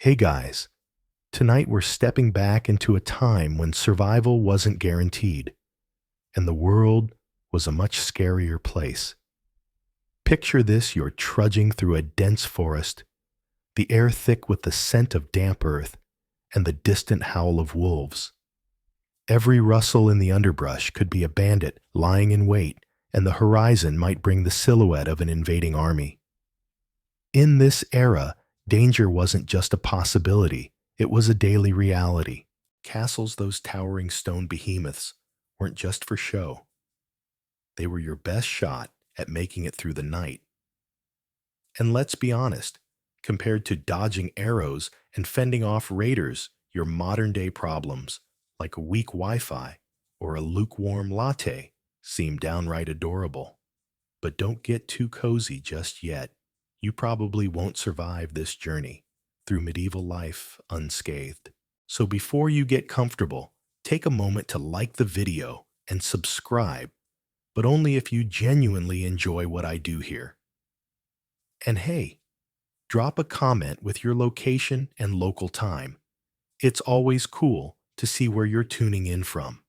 Hey guys, tonight we're stepping back into a time when survival wasn't guaranteed and the world was a much scarier place. Picture this: you're trudging through a dense forest, the air thick with the scent of damp earth and the distant howl of wolves. Every rustle in the underbrush could be a bandit lying in wait, and the horizon might bring the silhouette of an invading army. In this era, danger wasn't just a possibility, it was a daily reality. Castles, those towering stone behemoths, weren't just for show. They were your best shot at making it through the night. And let's be honest, compared to dodging arrows and fending off raiders, your modern day problems, like a weak Wi Fi or a lukewarm latte, seem downright adorable. But don't get too cozy just yet. You probably won't survive this journey through medieval life unscathed. So before you get comfortable, take a moment to like the video and subscribe, but only if you genuinely enjoy what I do here. And hey, drop a comment with your location and local time. It's always cool to see where you're tuning in from.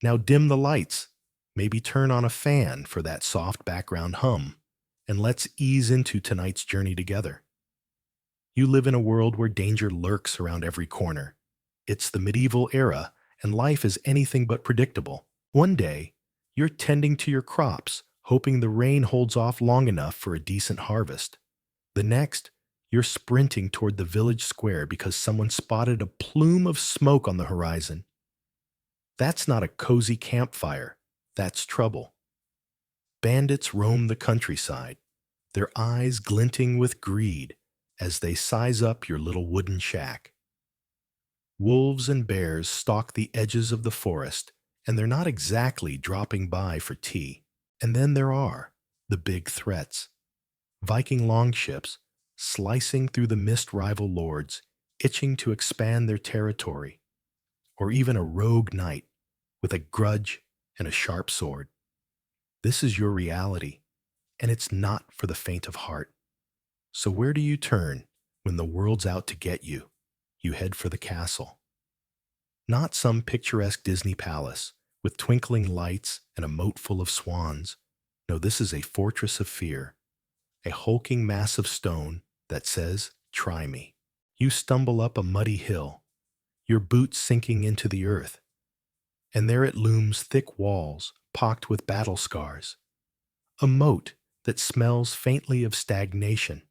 Now dim the lights, maybe turn on a fan for that soft background hum, and let's ease into tonight's journey together. You live in a world where danger lurks around every corner. It's the medieval era, and life is anything but predictable. One day, you're tending to your crops, hoping the rain holds off long enough for a decent harvest. The next, you're sprinting toward the village square because someone spotted a plume of smoke on the horizon. That's not a cozy campfire, that's trouble. Bandits roam the countryside, their eyes glinting with greed as they size up your little wooden shack. Wolves and bears stalk the edges of the forest, and they're not exactly dropping by for tea. And then there are the big threats: Viking longships slicing through the mist rival lords, itching to expand their territory, or even a rogue knight with a grudge and a sharp sword. This is your reality, and it's not for the faint of heart. So where do you turn when the world's out to get you? You head for the castle. Not some picturesque Disney palace with twinkling lights and a moat full of swans. No, this is a fortress of fear, a hulking mass of stone that says, "Try me." You stumble up a muddy hill, your boots sinking into the earth, and there it looms: thick walls pocked with battle scars, a moat that smells faintly of stagnation,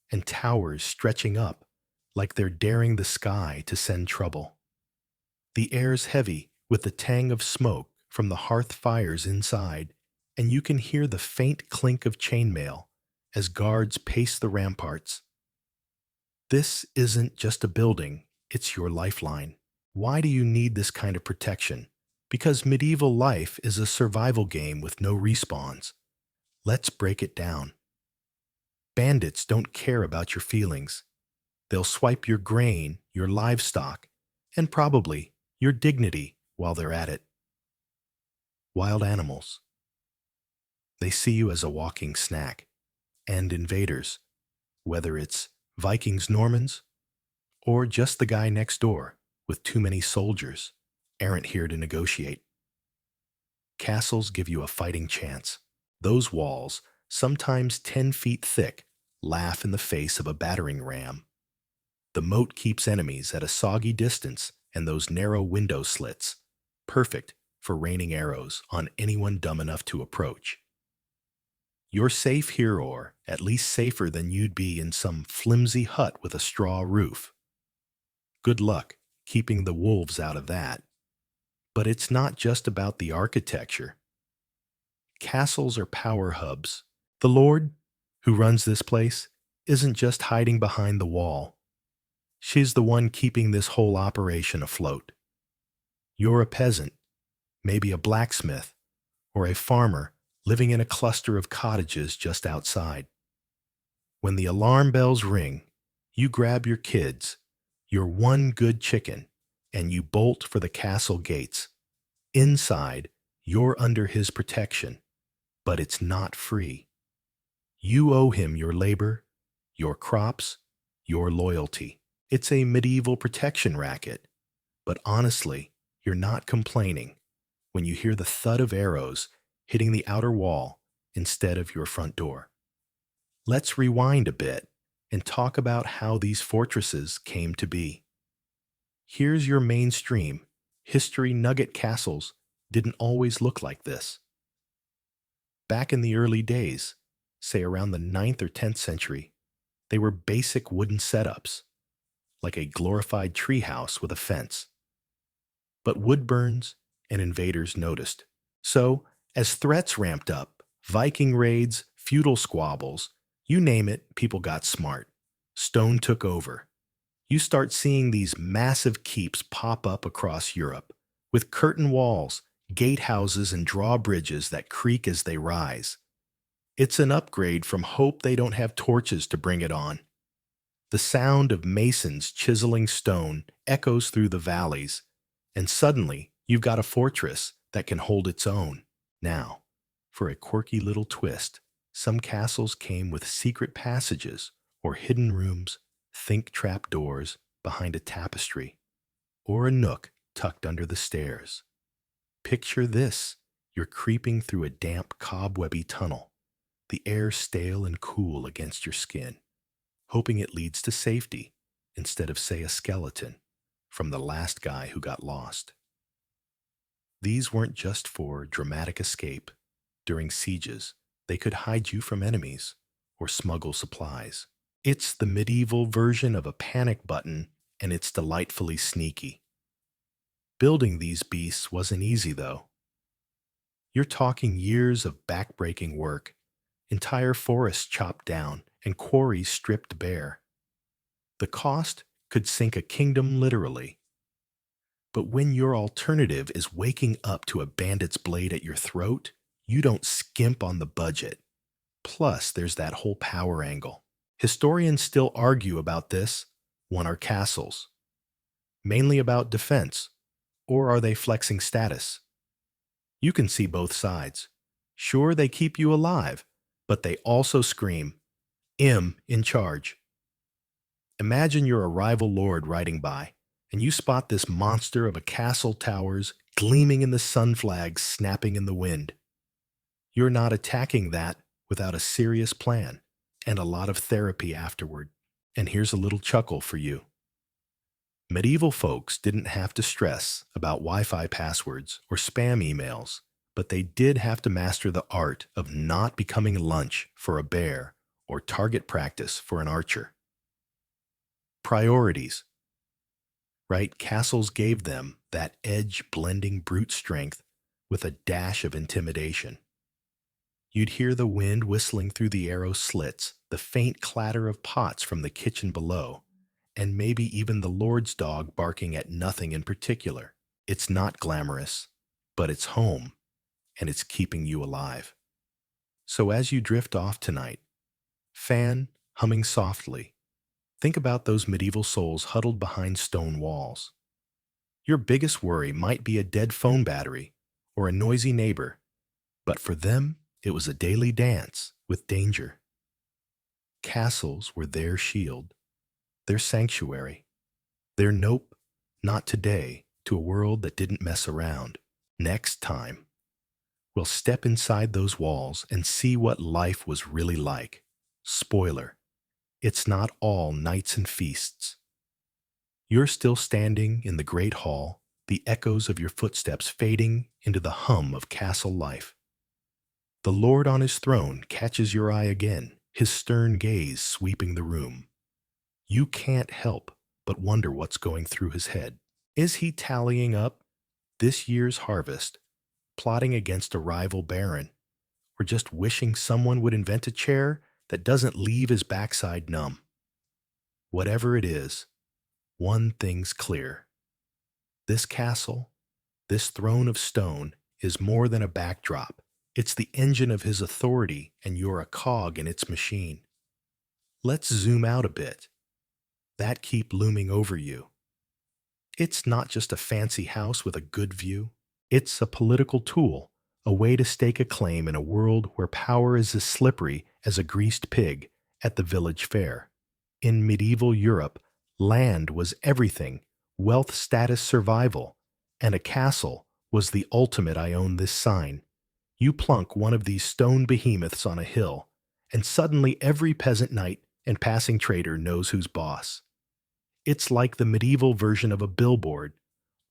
and towers stretching up like they're daring the sky to send trouble. The air's heavy with the tang of smoke from the hearth fires inside, and you can hear the faint clink of chainmail as guards pace the ramparts. This isn't just a building, it's your lifeline. Why do you need this kind of protection? Because medieval life is a survival game with no respawns. Let's break it down. Bandits don't care about your feelings. They'll swipe your grain, your livestock, and probably your dignity while they're at it. Wild animals. They see you as a walking snack. And invaders, whether it's Vikings, Normans, or just the guy next door with too many soldiers, aren't here to negotiate. Castles give you a fighting chance. Those walls, sometimes 10 feet thick, laugh in the face of a battering ram. The moat keeps enemies at a soggy distance, and those narrow window slits, perfect for raining arrows on anyone dumb enough to approach. You're safe here, or at least safer than you'd be in some flimsy hut with a straw roof. Good luck keeping the wolves out of that. But it's not just about the architecture. Castles are power hubs. The Lord, who runs this place, isn't just hiding behind the wall. She's the one keeping this whole operation afloat. You're a peasant, maybe a blacksmith, or a farmer living in a cluster of cottages just outside. When the alarm bells ring, you grab your kids, your one good chicken, and you bolt for the castle gates. Inside, you're under his protection, but it's not free. You owe him your labor, your crops, your loyalty. It's a medieval protection racket, but honestly, you're not complaining when you hear the thud of arrows hitting the outer wall instead of your front door. Let's rewind a bit and talk about how these fortresses came to be. Here's your mainstream history nugget: castles didn't always look like this. Back in the early days, say around the 9th or 10th century, they were basic wooden setups, like a glorified treehouse with a fence. But wood burns and invaders noticed. So, as threats ramped up, Viking raids, feudal squabbles, you name it, people got smart. Stone took over. You start seeing these massive keeps pop up across Europe, with curtain walls, gatehouses, and drawbridges that creak as they rise. It's an upgrade from hope they don't have torches to bring it on. The sound of masons chiseling stone echoes through the valleys, and suddenly you've got a fortress that can hold its own. Now, for a quirky little twist, some castles came with secret passages or hidden rooms, think trap doors behind a tapestry, or a nook tucked under the stairs. Picture this: you're creeping through a damp, cobwebby tunnel, the air stale and cool against your skin, hoping it leads to safety instead of, say, a skeleton from the last guy who got lost. These weren't just for dramatic escape. During sieges, they could hide you from enemies or smuggle supplies. It's the medieval version of a panic button, and it's delightfully sneaky. Building these beasts wasn't easy, though. You're talking years of backbreaking work, entire forests chopped down, and quarries stripped bare. The cost could sink a kingdom literally. But when your alternative is waking up to a bandit's blade at your throat, you don't skimp on the budget. Plus, there's that whole power angle. Historians still argue about this. One, are castles mainly about defense, or are they flexing status? You can see both sides. Sure, they keep you alive, but they also scream, in charge. Imagine you're a rival lord riding by, and you spot this monster of a castle towers gleaming in the sun flags snapping in the wind. You're not attacking that without a serious plan and a lot of therapy afterward. And here's a little chuckle for you. Medieval folks didn't have to stress about Wi-Fi passwords or spam emails, but they did have to master the art of not becoming lunch for a bear or target practice for an archer. Priorities, right? Castles gave them that edge blending brute strength with a dash of intimidation. You'd hear the wind whistling through the arrow slits, the faint clatter of pots from the kitchen below, and maybe even the Lord's dog barking at nothing in particular. It's not glamorous, but it's home, and it's keeping you alive. So as you drift off tonight, fan humming softly, think about those medieval souls huddled behind stone walls. Your biggest worry might be a dead phone battery or a noisy neighbor, but for them, it was a daily dance with danger. Castles were their shield, their sanctuary, their nope, not today, to a world that didn't mess around. Next time, we'll step inside those walls and see what life was really like. Spoiler, it's not all nights and feasts. You're still standing in the great hall, the echoes of your footsteps fading into the hum of castle life. The Lord on his throne catches your eye again, his stern gaze sweeping the room. You can't help but wonder what's going through his head. Is he tallying up this year's harvest, plotting against a rival baron, or just wishing someone would invent a chair that doesn't leave his backside numb? Whatever it is, one thing's clear. This castle, this throne of stone, is more than a backdrop. It's the engine of his authority, and you're a cog in its machine. Let's zoom out a bit. That keep looming over you. It's not just a fancy house with a good view. It's a political tool, a way to stake a claim in a world where power is as slippery as a greased pig at the village fair. In medieval Europe, land was everything, wealth, status, survival, and a castle was the ultimate I own this sign. You plunk one of these stone behemoths on a hill, and suddenly every peasant knight and passing trader knows who's boss. It's like the medieval version of a billboard,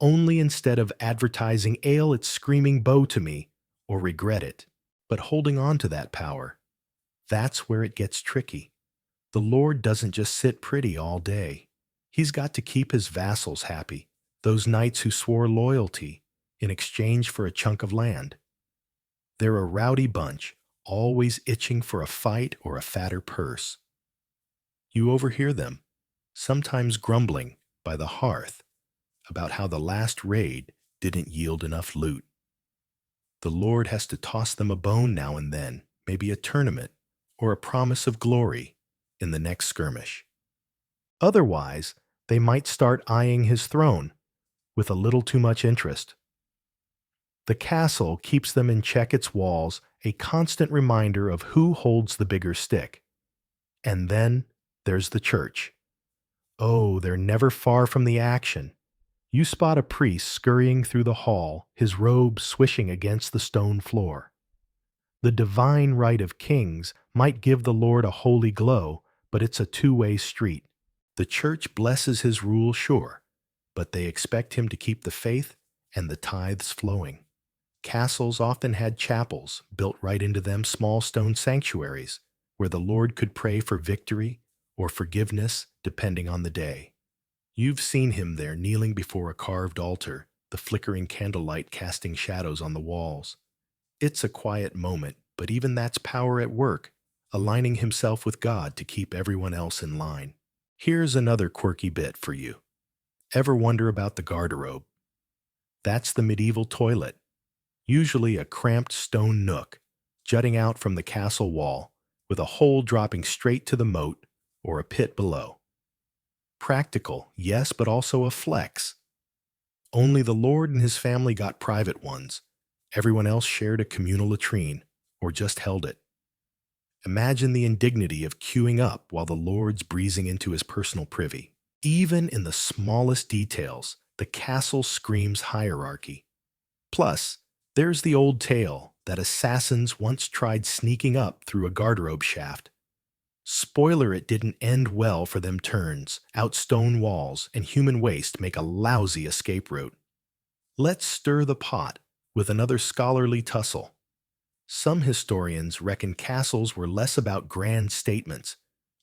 only instead of advertising ale, it's screaming bow to me, or regret it. But holding on to that power, that's where it gets tricky. The Lord doesn't just sit pretty all day. He's got to keep his vassals happy, those knights who swore loyalty in exchange for a chunk of land. They're a rowdy bunch, always itching for a fight or a fatter purse. You overhear them, sometimes grumbling by the hearth about how the last raid didn't yield enough loot. The Lord has to toss them a bone now and then, maybe a tournament or a promise of glory in the next skirmish. Otherwise, they might start eyeing his throne with a little too much interest. The castle keeps them in check, its walls, a constant reminder of who holds the bigger stick. And then there's the church. Oh, they're never far from the action. You spot a priest scurrying through the hall, his robe swishing against the stone floor. The divine right of kings might give the Lord a holy glow, but it's a two-way street. The church blesses his rule, sure, but they expect him to keep the faith and the tithes flowing. Castles often had chapels built right into them, small stone sanctuaries, where the Lord could pray for victory or forgiveness depending on the day. You've seen him there kneeling before a carved altar, the flickering candlelight casting shadows on the walls. It's a quiet moment, but even that's power at work, aligning himself with God to keep everyone else in line. Here's another quirky bit for you. Ever wonder about the garderobe? That's the medieval toilet, usually a cramped stone nook jutting out from the castle wall, with a hole dropping straight to the moat or a pit below. Practical, yes, but also a flex. Only the Lord and his family got private ones. Everyone else shared a communal latrine, or just held it. Imagine the indignity of queuing up while the Lord's breezing into his personal privy. Even in the smallest details, the castle screams hierarchy. Plus, there's the old tale that assassins once tried sneaking up through a garderobe shaft. Spoiler, it didn't end well for them. Turns out stone walls and human waste make a lousy escape route. Let's stir the pot with another scholarly tussle. Some historians reckon castles were less about grand statements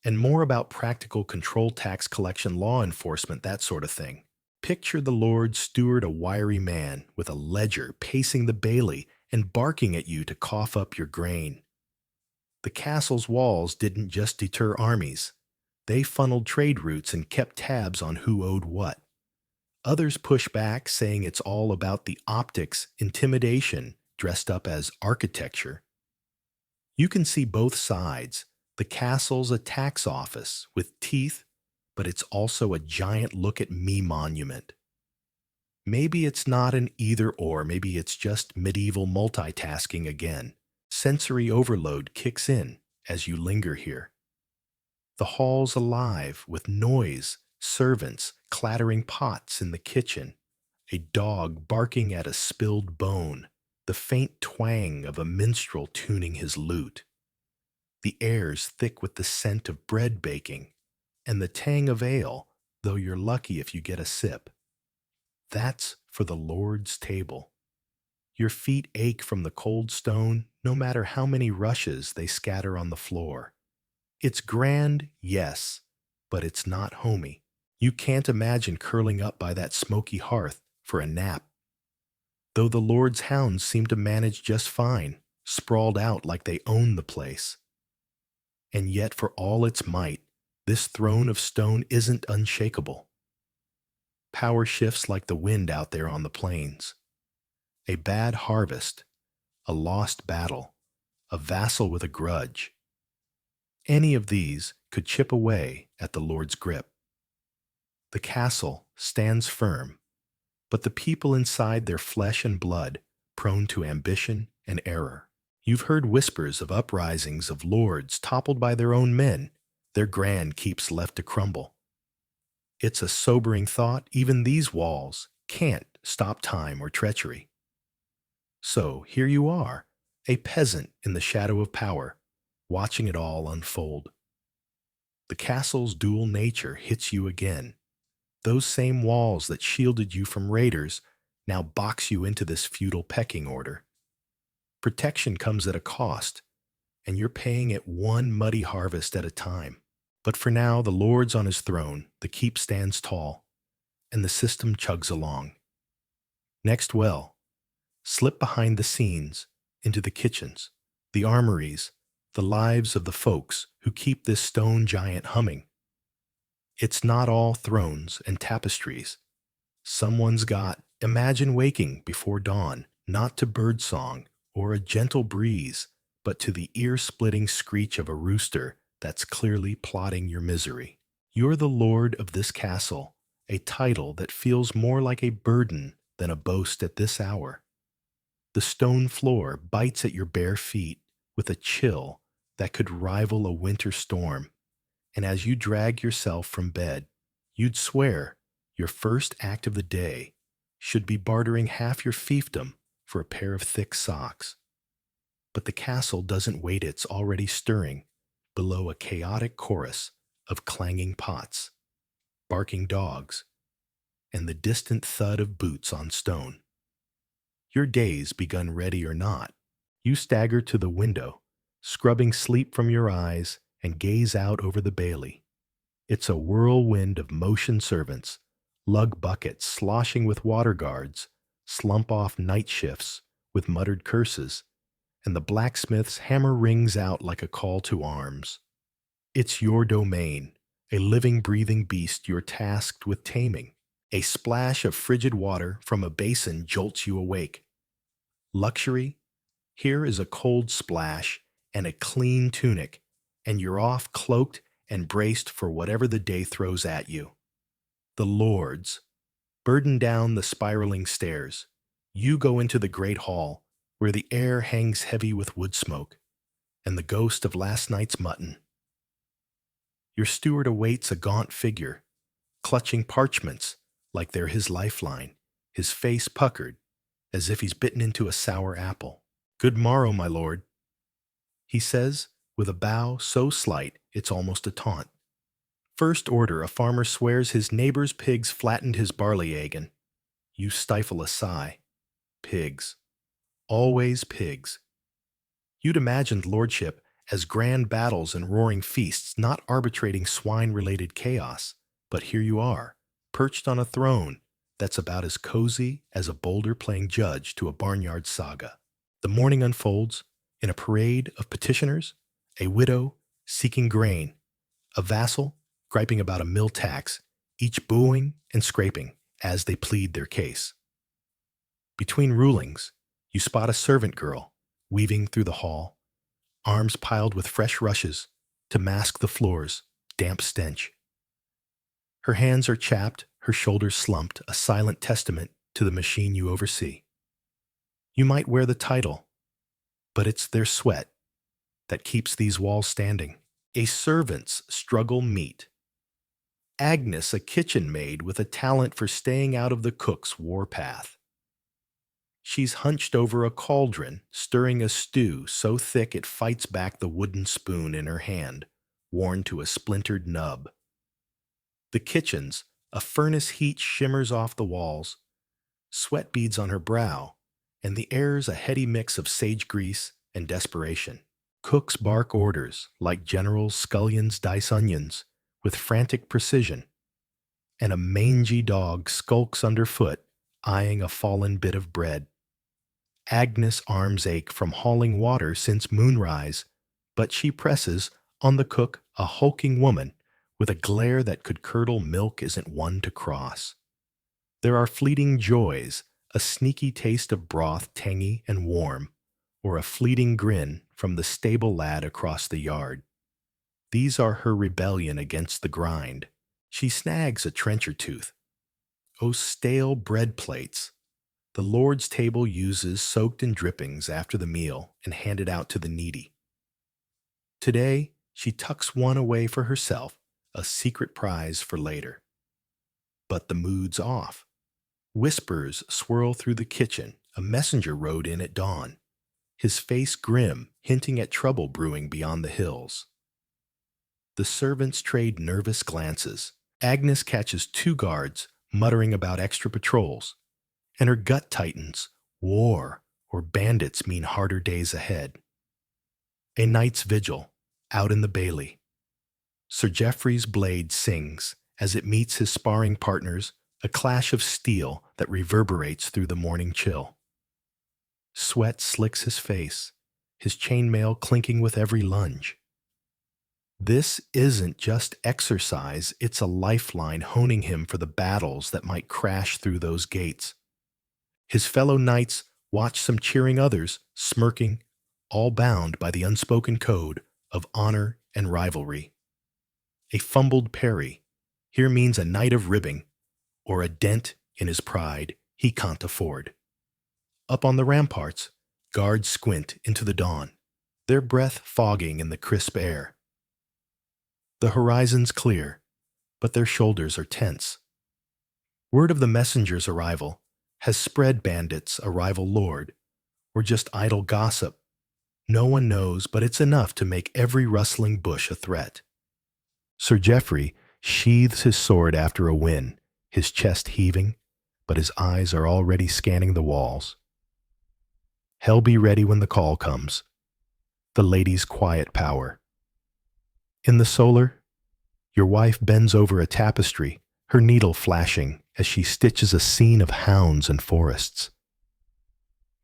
and more about practical control, tax collection, law enforcement, that sort of thing. Picture the Lord Steward, a wiry man with a ledger, pacing the bailey and barking at you to cough up your grain. The castle's walls didn't just deter armies. They funneled trade routes and kept tabs on who owed what. Others push back, saying it's all about the optics, intimidation, dressed up as architecture. You can see both sides. The castle's a tax office with teeth, but it's also a giant look at me monument. Maybe it's not an either or, maybe it's just medieval multitasking again. Sensory overload kicks in as you linger here. The hall's alive with noise, servants clattering pots in the kitchen, a dog barking at a spilled bone, the faint twang of a minstrel tuning his lute. The air's thick with the scent of bread baking, and the tang of ale, though you're lucky if you get a sip. That's for the Lord's table. Your feet ache from the cold stone, no matter how many rushes they scatter on the floor. It's grand, yes, but it's not homey. You can't imagine curling up by that smoky hearth for a nap. Though the Lord's hounds seem to manage just fine, sprawled out like they own the place. And yet, for all its might, this throne of stone isn't unshakable. Power shifts like the wind out there on the plains. A bad harvest, a lost battle, a vassal with a grudge. Any of these could chip away at the Lord's grip. The castle stands firm, but the people inside, their flesh and blood, prone to ambition and error. You've heard whispers of uprisings of lords toppled by their own men, their grand keeps left to crumble. It's a sobering thought, even these walls can't stop time or treachery. So here you are, a peasant in the shadow of power, watching it all unfold. The castle's dual nature hits you again. Those same walls that shielded you from raiders now box you into this feudal pecking order. Protection comes at a cost, and you're paying it one muddy harvest at a time. But for now, the Lord's on his throne, the keep stands tall, and the system chugs along. Next, well, slip behind the scenes into the kitchens, the armories, the lives of the folks who keep this stone giant humming. It's not all thrones and tapestries. Someone's got, imagine waking before dawn, not to birdsong or a gentle breeze, but to the ear-splitting screech of a rooster that's clearly plotting your misery. You're the lord of this castle, a title that feels more like a burden than a boast at this hour. The stone floor bites at your bare feet with a chill that could rival a winter storm, and as you drag yourself from bed, you'd swear your first act of the day should be bartering half your fiefdom for a pair of thick socks. But the castle doesn't wait, it's already stirring below a chaotic chorus of clanging pots, barking dogs, and the distant thud of boots on stone. Your day's begun ready or not. You stagger to the window, scrubbing sleep from your eyes, and gaze out over the bailey. It's a whirlwind of motion servants, lug buckets sloshing with water guards, slump-off night shifts with muttered curses, and the blacksmith's hammer rings out like a call to arms. It's your domain, a living, breathing beast you're tasked with taming. A splash of frigid water from a basin jolts you awake. Luxury? Here is a cold splash and a clean tunic, and you're off cloaked and braced for whatever the day throws at you. The lords burden down the spiraling stairs. You go into the great hall, where the air hangs heavy with wood smoke and the ghost of last night's mutton. Your steward awaits, a gaunt figure, clutching parchments like they're his lifeline, his face puckered as if he's bitten into a sour apple. "Good morrow, my lord," he says, with a bow so slight it's almost a taunt. First order, a farmer swears his neighbor's pigs flattened his barley egg, and you stifle a sigh. Pigs. Always pigs. You'd imagined lordship as grand battles and roaring feasts, not arbitrating swine-related chaos. But here you are, perched on a throne that's about as cozy as a boulder playing judge to a barnyard saga. The morning unfolds in a parade of petitioners, a widow seeking grain, a vassal griping about a mill tax, each booing and scraping as they plead their case. Between rulings, you spot a servant girl weaving through the hall, arms piled with fresh rushes to mask the floor's damp stench. Her hands are chapped, her shoulders slumped, a silent testament to the machine you oversee. You might wear the title, but it's their sweat that keeps these walls standing. A servant's struggle meet. Agnes, a kitchen maid with a talent for staying out of the cook's warpath. She's hunched over a cauldron, stirring a stew so thick it fights back the wooden spoon in her hand, worn to a splintered nub. The kitchen's a furnace heat shimmers off the walls, sweat beads on her brow, and the air's a heady mix of sage grease and desperation. Cooks bark orders like generals scullions dice onions with frantic precision, and a mangy dog skulks underfoot, eyeing a fallen bit of bread. Agnes' arms ache from hauling water since moonrise, but she presses on the cook, a hulking woman with a glare that could curdle milk isn't one to cross. There are fleeting joys, a sneaky taste of broth tangy and warm, or a fleeting grin from the stable lad across the yard. These are her rebellion against the grind. She snags a trencher tooth. Oh, stale bread plates! The Lord's table uses soaked in drippings after the meal and handed out to the needy. Today, She tucks one away for herself, a secret prize for later. But the mood's off. Whispers swirl through the kitchen. A messenger rode in at dawn, his face grim, hinting at trouble brewing beyond the hills. The servants trade nervous glances. Agnes catches two guards muttering about extra patrols, and her gut tightens. War or bandits mean harder days ahead. A night's vigil, out in the bailey. Sir Geoffrey's blade sings as it meets his sparring partners, a clash of steel that reverberates through the morning chill. Sweat slicks his face, his chainmail clinking with every lunge. This isn't just exercise, it's a lifeline honing him for the battles that might crash through those gates. His fellow knights watch some cheering others, smirking, all bound by the unspoken code of honor and rivalry. A fumbled parry here means a night of ribbing, or a dent in his pride he can't afford. Up on the ramparts, guards squint into the dawn, their breath fogging in the crisp air. The horizon's clear, but their shoulders are tense. Word of the messenger's arrival has spread bandits a rival lord, or just idle gossip. No one knows, but it's enough to make every rustling bush a threat. Sir Geoffrey sheathes his sword after a win, his chest heaving, but his eyes are already scanning the walls. Hell be ready when the call comes. The lady's quiet power. In the solar, your wife bends over a tapestry, her needle flashing as she stitches a scene of hounds and forests.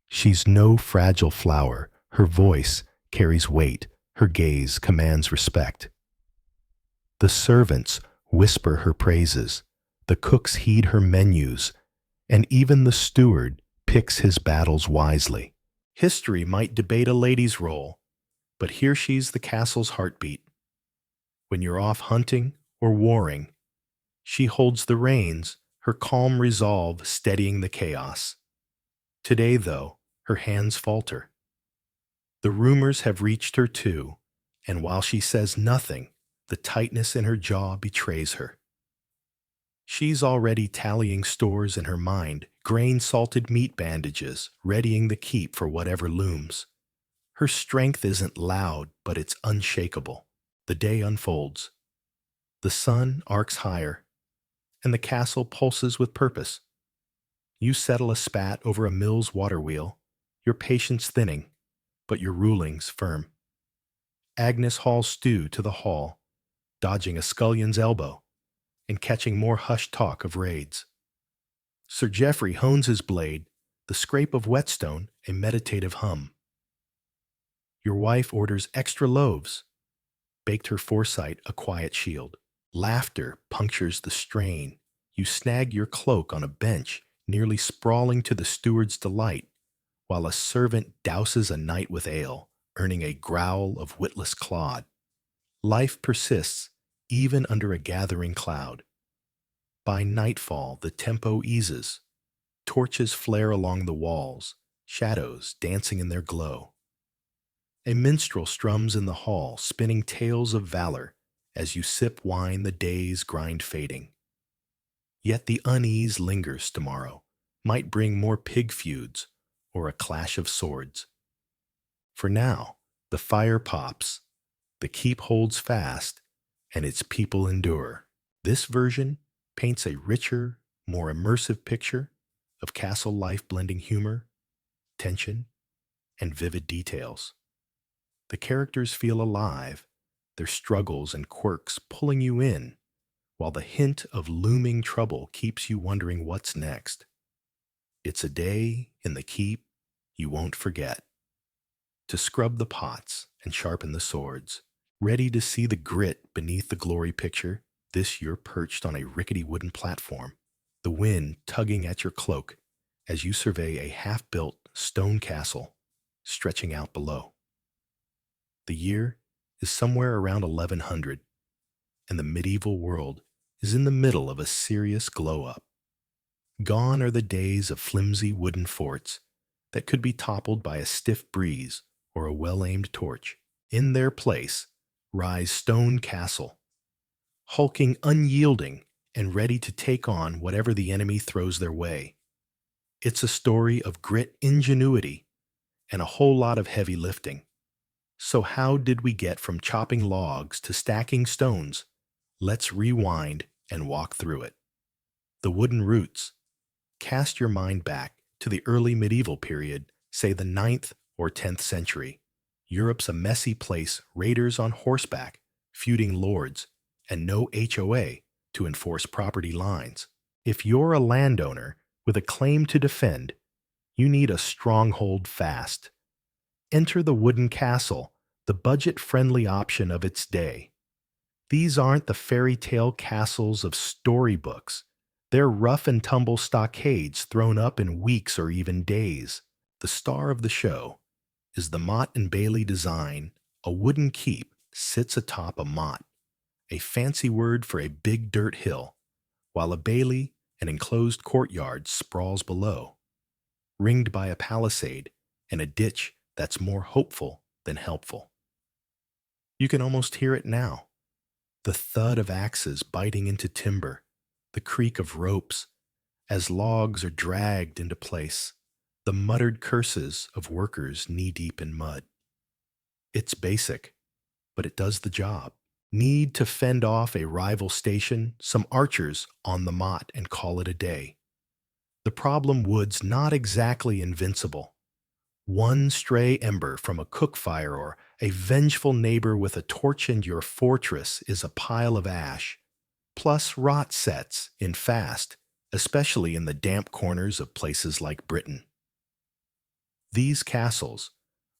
She's no fragile flower. Her voice carries weight. Her gaze commands respect. The servants whisper her praises. The cooks heed her menus, and even the steward picks his battles wisely. History might debate a lady's role, but here she's the castle's heartbeat. When you're off hunting or warring, she holds the reins, her calm resolve steadying the chaos. Today, though, her hands falter. The rumors have reached her too, and while she says nothing, the tightness in her jaw betrays her. She's already tallying stores in her mind, grain-salted meat bandages, readying the keep for whatever looms. Her strength isn't loud, but it's unshakable. The day unfolds. The sun arcs higher, and the castle pulses with purpose. You settle a spat over a mill's water wheel, your patience thinning, but your rulings firm. Agnes hauls stew to the hall, dodging a scullion's elbow, and catching more hushed talk of raids. Sir Geoffrey hones his blade, the scrape of whetstone a meditative hum. Your wife orders extra loaves, baked her foresight a quiet shield. Laughter punctures the strain. You snag your cloak on a bench, nearly sprawling to the steward's delight, while a servant douses a night with ale, earning a growl of witless clod. Life persists, even under a gathering cloud. By nightfall, the tempo eases. Torches flare along the walls, shadows dancing in their glow. A minstrel strums in the hall, spinning tales of valor. As you sip wine, the days grind fading. Yet the unease lingers tomorrow, might bring more pig feuds or a clash of swords. For now, the fire pops, the keep holds fast, and its people endure. This version paints a richer, more immersive picture of castle life blending humor, tension, and vivid details. The characters feel alive, their struggles and quirks pulling you in, while the hint of looming trouble keeps you wondering what's next. It's a day in the keep you won't forget. To scrub the pots and sharpen the swords, ready to see the grit beneath the glory picture, this you're perched on a rickety wooden platform, the wind tugging at your cloak as you survey a half-built stone castle stretching out below. The year is somewhere around 1100, and the medieval world is in the middle of a serious glow-up. Gone are the days of flimsy wooden forts that could be toppled by a stiff breeze or a well-aimed torch. In their place rise stone castle, hulking unyielding and ready to take on whatever the enemy throws their way. It's a story of grit, ingenuity, and a whole lot of heavy lifting. So, how did we get from chopping logs to stacking stones? Let's rewind and walk through it. The wooden roots. Cast your mind back to the early medieval period, say the 9th or 10th century. Europe's a messy place, raiders on horseback, feuding lords, and no HOA to enforce property lines. If you're a landowner with a claim to defend, you need a stronghold fast. Enter the wooden castle, the budget-friendly option of its day. These aren't the fairy tale castles of storybooks. They're rough and tumble stockades thrown up in weeks or even days. The star of the show is the Motte and Bailey design. A wooden keep sits atop a motte, a fancy word for a big dirt hill, while a bailey, an enclosed courtyard, sprawls below, ringed by a palisade and a ditch that's more hopeful than helpful. You can almost hear it now. The thud of axes biting into timber, the creak of ropes as logs are dragged into place, the muttered curses of workers knee-deep in mud. It's basic, but it does the job. Need to fend off a rival station, some archers on the motte and call it a day. The problem wood's not exactly invincible. One stray ember from a cook fire or a vengeful neighbor with a torch and your fortress is a pile of ash. Plus rot sets in fast, especially in the damp corners of places like Britain. These castles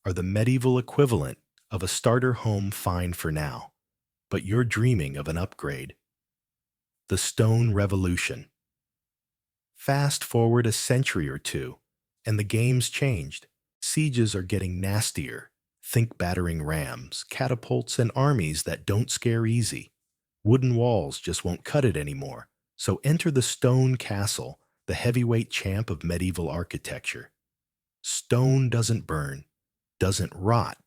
are the medieval equivalent of a starter home fine for now, but you're dreaming of an upgrade. The Stone Revolution. Fast forward a century or two, and the game's changed. Sieges are getting nastier. Think battering rams, catapults, and armies that don't scare easy. Wooden walls just won't cut it anymore. So enter the stone castle, the heavyweight champ of medieval architecture. Stone doesn't burn, doesn't rot,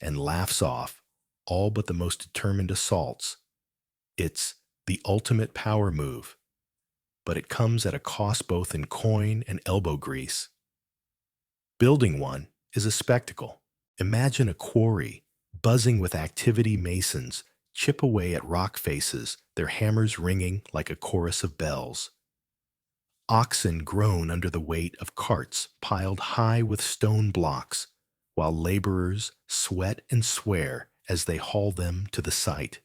and laughs off all but the most determined assaults. It's the ultimate power move, but it comes at a cost both in coin and elbow grease. Building one is a spectacle. Imagine a quarry buzzing with activity. Masons chip away at rock faces, their hammers ringing like a chorus of bells. Oxen groan under the weight of carts piled high with stone blocks, while laborers sweat and swear as they haul them to the site.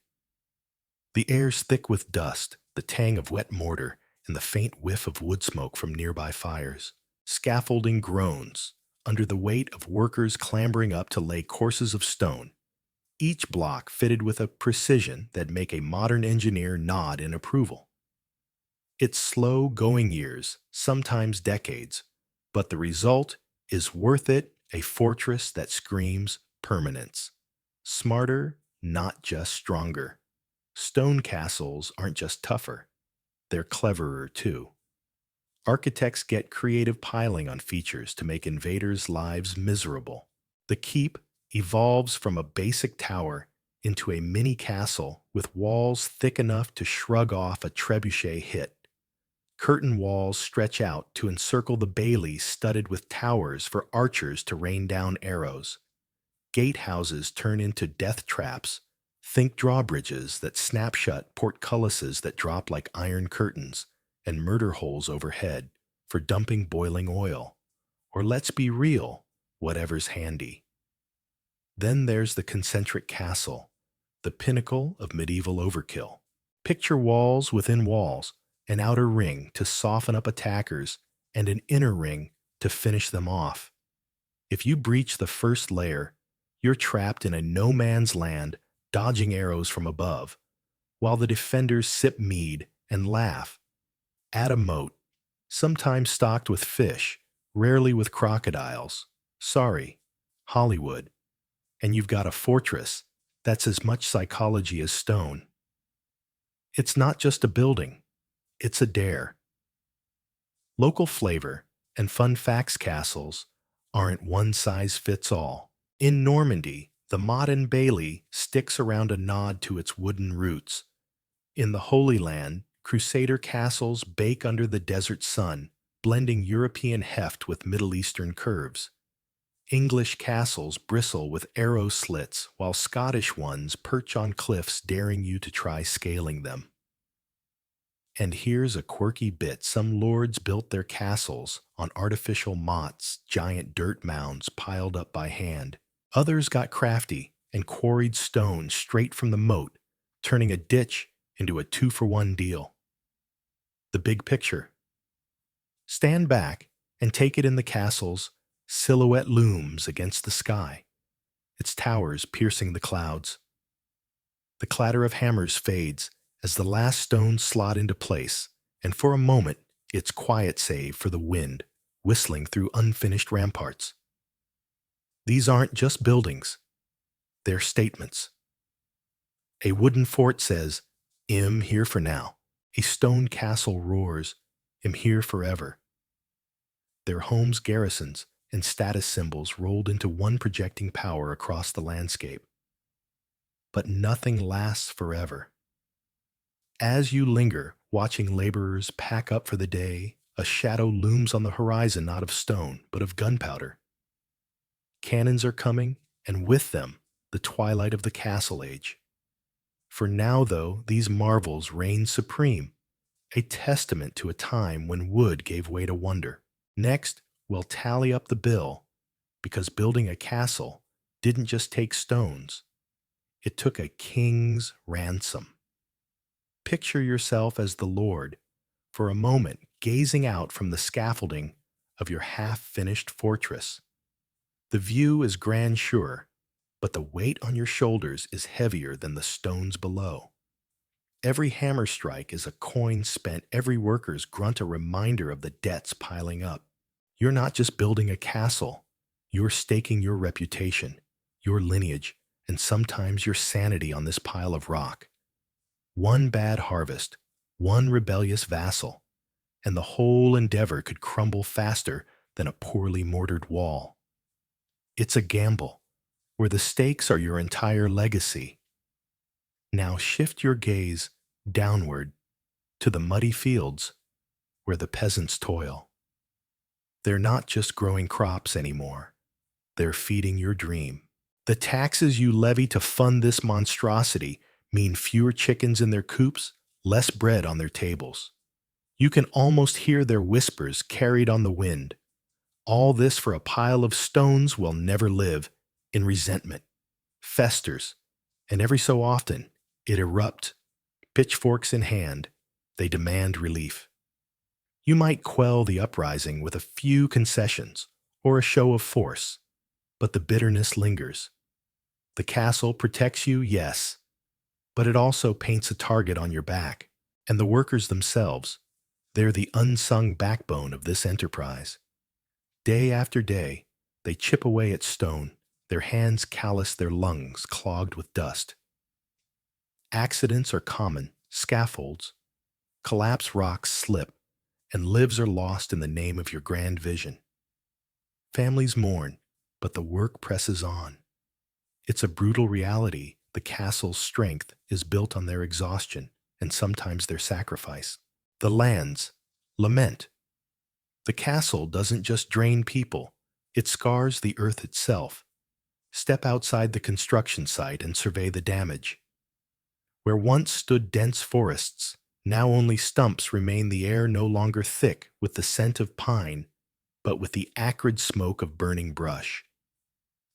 The air's thick with dust, the tang of wet mortar, and the faint whiff of wood smoke from nearby fires. Scaffolding groans under the weight of workers clambering up to lay courses of stone, each block fitted with a precision that make a modern engineer nod in approval. It's slow going years, sometimes decades, but the result is worth it, a fortress that screams permanence. Smarter, not just stronger. Stone castles aren't just tougher, they're cleverer too. Architects get creative piling on features to make invaders' lives miserable. The keep evolves from a basic tower into a mini castle with walls thick enough to shrug off a trebuchet hit. Curtain walls stretch out to encircle the bailey studded with towers for archers to rain down arrows. Gatehouses turn into death traps. Think drawbridges that snap shut, portcullises that drop like iron curtains, and murder holes overhead for dumping boiling oil. Or let's be real, whatever's handy. Then there's the concentric castle, the pinnacle of medieval overkill. Picture walls within walls, an outer ring to soften up attackers, and an inner ring to finish them off. If you breach the first layer, you're trapped in a no-man's land, dodging arrows from above, while the defenders sip mead and laugh. Add a moat, sometimes stocked with fish, rarely with crocodiles. Sorry, Hollywood. And you've got a fortress that's as much psychology as stone. It's not just a building, it's a dare. Local flavor and fun facts castles aren't one size fits all. In Normandy, The modern Bailey sticks around a nod to its wooden roots. In the Holy Land, Crusader castles bake under the desert sun, blending European heft with Middle Eastern curves. English castles bristle with arrow slits, while Scottish ones perch on cliffs daring you to try scaling them. And here's a quirky bit: some lords built their castles on artificial moats, giant dirt mounds piled up by hand. Others got crafty and quarried stone straight from the moat, turning a ditch into a two-for-one deal. The big picture. Stand back and take it in: the castle's silhouette looms against the sky, its towers piercing the clouds. The clatter of hammers fades as the last stones slot into place, and for a moment it's quiet save for the wind whistling through unfinished ramparts. These aren't just buildings, they're statements. A wooden fort says, "Im here for now." A stone castle roars, "Im here forever." Their homes, garrisons, and status symbols rolled into one projecting power across the landscape. But nothing lasts forever. As you linger, watching laborers pack up for the day, a shadow looms on the horizon, not of stone, but of gunpowder. Cannons are coming, and with them, the twilight of the castle age. For now, though, these marvels reign supreme, a testament to a time when wood gave way to wonder. Next, we'll tally up the bill, because building a castle didn't just take stones, it took a king's ransom. Picture yourself as the lord, for a moment gazing out from the scaffolding of your half-finished fortress. The view is grand, sure, but the weight on your shoulders is heavier than the stones below. Every hammer strike is a coin spent, every worker's grunt a reminder of the debts piling up. You're not just building a castle, you're staking your reputation, your lineage, and sometimes your sanity on this pile of rock. One bad harvest, one rebellious vassal, and the whole endeavor could crumble faster than a poorly mortared wall. It's a gamble, where the stakes are your entire legacy. Now shift your gaze downward to the muddy fields where the peasants toil. They're not just growing crops anymore, they're feeding your dream. The taxes you levy to fund this monstrosity mean fewer chickens in their coops, less bread on their tables. You can almost hear their whispers carried on the wind. All this for a pile of stones will never live, in resentment, festers, and every so often it erupts. Pitchforks in hand, they demand relief. You might quell the uprising with a few concessions or a show of force, but the bitterness lingers. The castle protects you, yes, but it also paints a target on your back. And the workers themselves, they're the unsung backbone of this enterprise. Day after day, they chip away at stone, their hands callous, their lungs clogged with dust. Accidents are common, scaffolds, collapse, rocks slip, and lives are lost in the name of your grand vision. Families mourn, but the work presses on. It's a brutal reality. The castle's strength is built on their exhaustion and sometimes their sacrifice. The lands lament. The castle doesn't just drain people, it scars the earth itself. Step outside the construction site and survey the damage. Where once stood dense forests, now only stumps remain, the air no longer thick with the scent of pine, but with the acrid smoke of burning brush.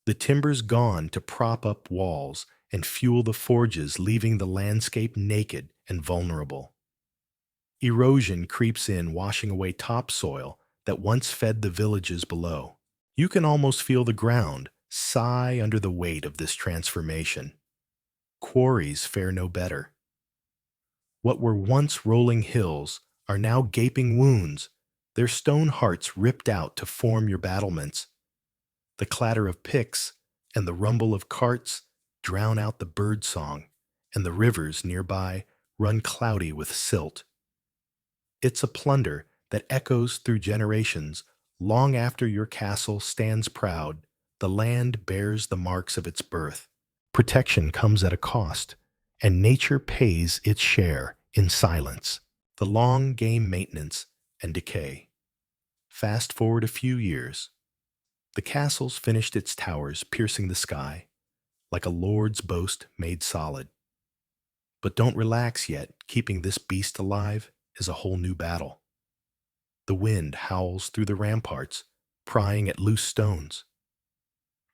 The timber's gone to prop up walls and fuel the forges, leaving the landscape naked and vulnerable. Erosion creeps in, washing away topsoil that once fed the villages below. You can almost feel the ground sigh under the weight of this transformation. Quarries fare no better. What were once rolling hills are now gaping wounds, their stone hearts ripped out to form your battlements. The clatter of picks and the rumble of carts drown out the bird song, and the rivers nearby run cloudy with silt. It's a plunder that echoes through generations long after your castle stands proud, The land bears the marks of its birth. Protection comes at a cost, and nature pays its share in silence. The long game maintenance and decay. Fast forward a few years. The castle's finished its towers piercing the sky, like a lord's boast made solid. But don't relax yet, keeping this beast alive is a whole new battle. The wind howls through the ramparts, prying at loose stones.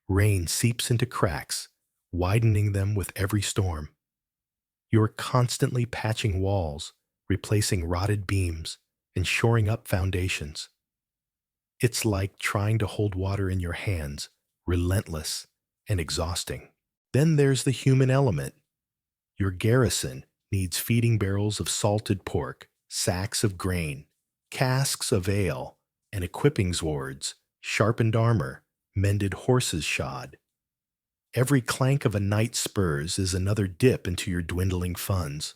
Rain seeps into cracks, widening them with every storm. You're constantly patching walls, replacing rotted beams, and shoring up foundations. It's like trying to hold water in your hands, relentless and exhausting. Then there's the human element. Your garrison needs feeding barrels of salted pork, sacks of grain, casks of ale, and equipping swords, sharpened armor, mended horses' shod. Every clank of a knight's spurs is another dip into your dwindling funds.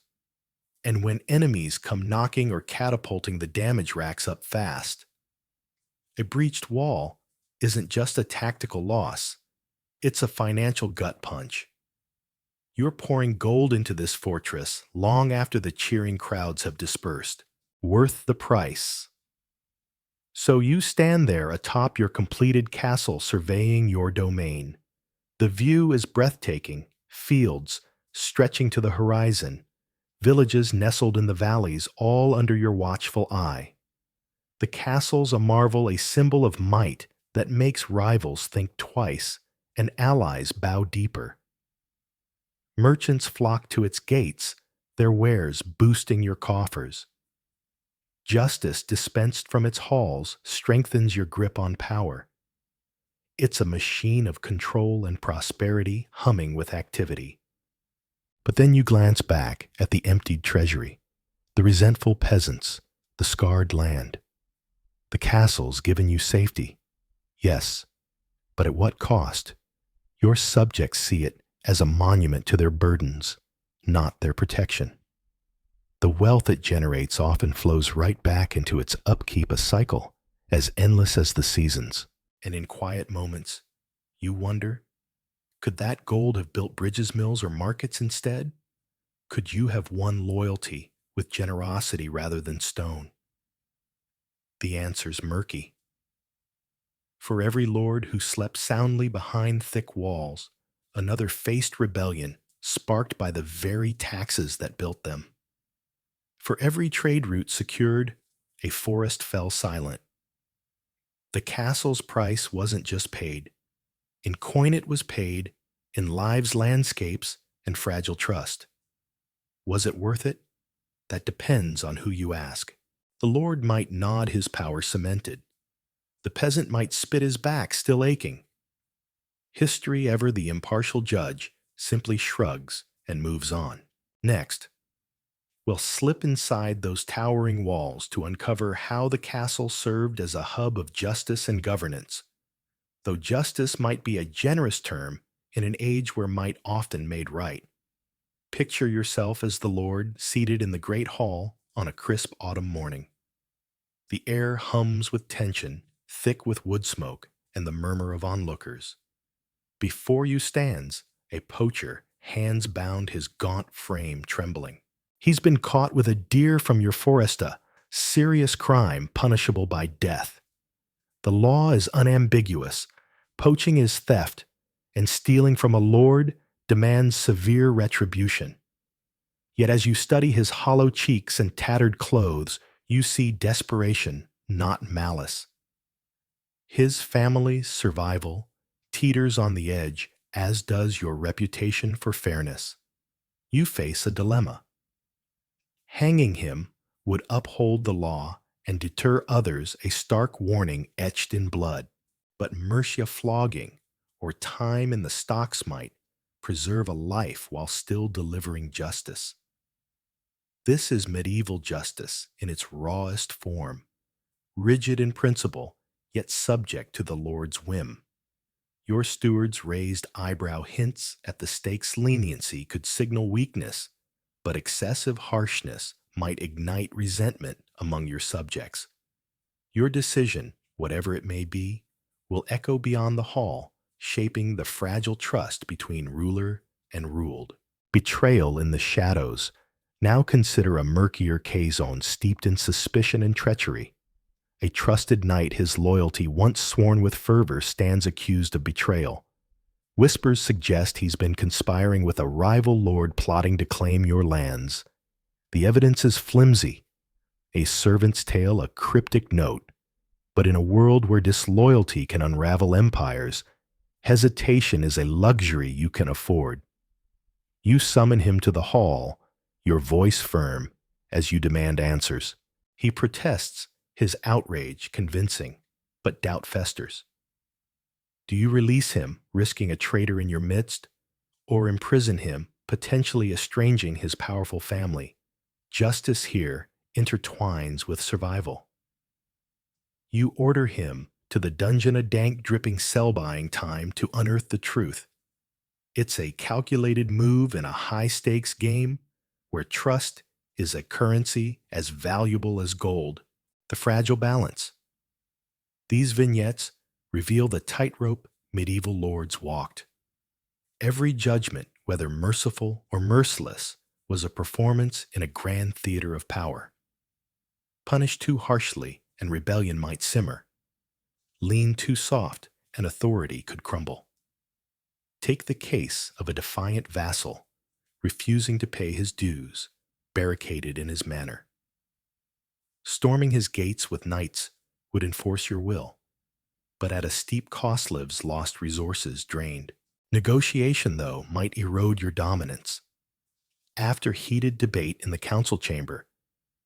And when enemies come knocking or catapulting, the damage racks up fast. A breached wall isn't just a tactical loss, it's a financial gut punch. You're pouring gold into this fortress long after the cheering crowds have dispersed. Worth the price. So you stand there atop your completed castle surveying your domain. The view is breathtaking, fields stretching to the horizon, villages nestled in the valleys all under your watchful eye. The castle's a marvel, a symbol of might that makes rivals think twice and allies bow deeper. Merchants flock to its gates, their wares boosting your coffers. Justice dispensed from its halls strengthens your grip on power. It's a machine of control and prosperity humming with activity. But then you glance back at the emptied treasury, the resentful peasants, the scarred land. The castle's given you safety, yes, but at what cost? Your subjects see it as a monument to their burdens, not their protection. The wealth it generates often flows right back into its upkeep, a cycle as endless as the seasons. And in quiet moments, you wonder, could that gold have built bridges, mills, or markets instead? Could you have won loyalty with generosity rather than stone? The answer's murky. For every lord who slept soundly behind thick walls, another faced rebellion sparked by the very taxes that built them. For every trade route secured, a forest fell silent. The castle's price wasn't just paid. In coin it was paid, in lives, landscapes, and fragile trust. Was it worth it? That depends on who you ask. The lord might nod, his power cemented. The peasant might spit his back, still aching. History, ever the impartial judge, simply shrugs and moves on. Next, we'll slip inside those towering walls to uncover how the castle served as a hub of justice and governance. Though justice might be a generous term in an age where might often made right. Picture yourself as the lord seated in the great hall on a crisp autumn morning. The air hums with tension, thick with wood smoke and the murmur of onlookers. Before you stands a poacher, hands bound, his gaunt frame trembling. He's been caught with a deer from your foresta, serious crime punishable by death. The law is unambiguous. Poaching is theft, and stealing from a lord demands severe retribution. Yet as you study his hollow cheeks and tattered clothes, you see desperation, not malice. His family's survival teeters on the edge, as does your reputation for fairness. You face a dilemma. Hanging him would uphold the law and deter others, a stark warning etched in blood. But mercia flogging, or time in the stocks, might preserve a life while still delivering justice. This is medieval justice in its rawest form, rigid in principle, yet subject to the Lord's whim. Your steward's raised eyebrow hints at the stake's leniency could signal weakness, but excessive harshness might ignite resentment among your subjects. Your decision, whatever it may be, will echo beyond the hall, shaping the fragile trust between ruler and ruled. Betrayal in the shadows. Now consider a murkier K-zone steeped in suspicion and treachery. A trusted knight, his loyalty once sworn with fervor, stands accused of betrayal. Whispers suggest he's been conspiring with a rival lord plotting to claim your lands. The evidence is flimsy, a servant's tale, a cryptic note. But in a world where disloyalty can unravel empires, hesitation is a luxury you can afford. You summon him to the hall, your voice firm, as you demand answers. He protests, his outrage convincing, but doubt festers. Do you release him, risking a traitor in your midst, or imprison him, potentially estranging his powerful family? Justice here intertwines with survival. You order him to the dungeon, a dank, dripping cell, buying time to unearth the truth. It's a calculated move in a high-stakes game where trust is a currency as valuable as gold. The fragile balance. These vignettes reveal the tightrope medieval lords walked. Every judgment, whether merciful or merciless, was a performance in a grand theater of power. Punish too harshly, and rebellion might simmer. Lean too soft, and authority could crumble. Take the case of a defiant vassal, refusing to pay his dues, barricaded in his manor. Storming his gates with knights would enforce your will, but at a steep cost, lives lost, resources drained. Negotiation, though, might erode your dominance. After heated debate in the council chamber,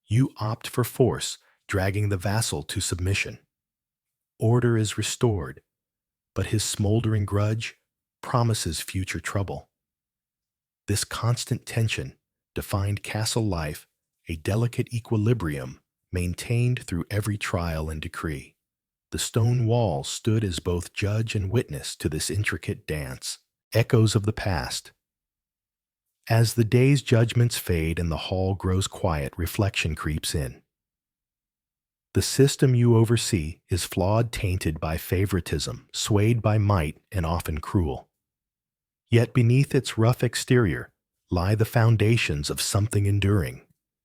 you opt for force, dragging the vassal to submission. Order is restored, but his smoldering grudge promises future trouble. This constant tension defined castle life, a delicate equilibrium maintained through every trial and decree. The stone walls stood as both judge and witness to this intricate dance, echoes of the past. As the day's judgments fade and the hall grows quiet, reflection creeps in. The system you oversee is flawed, tainted by favoritism, swayed by might, and often cruel. Yet beneath its rough exterior lie the foundations of something enduring.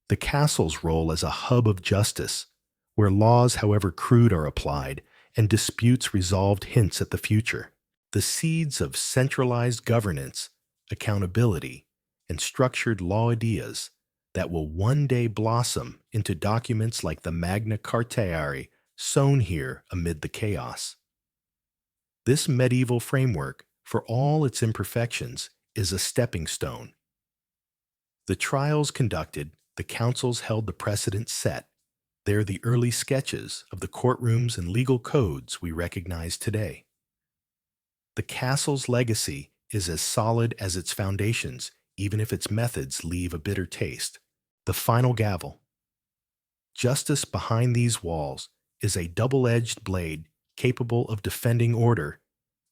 The castle's role as a hub of justice, where laws, however crude, are applied, and disputes resolved, hints at the future. The seeds of centralized governance, accountability, and structured law ideas that will one day blossom into documents like the Magna Carta, sown here amid the chaos. This medieval framework, for all its imperfections, is a stepping stone. The trials conducted, the councils held, the precedent set. They're the early sketches of the courtrooms and legal codes we recognize today. The castle's legacy is as solid as its foundations, even if its methods leave a bitter taste. The final gavel. Justice behind these walls is a double-edged blade capable of defending order,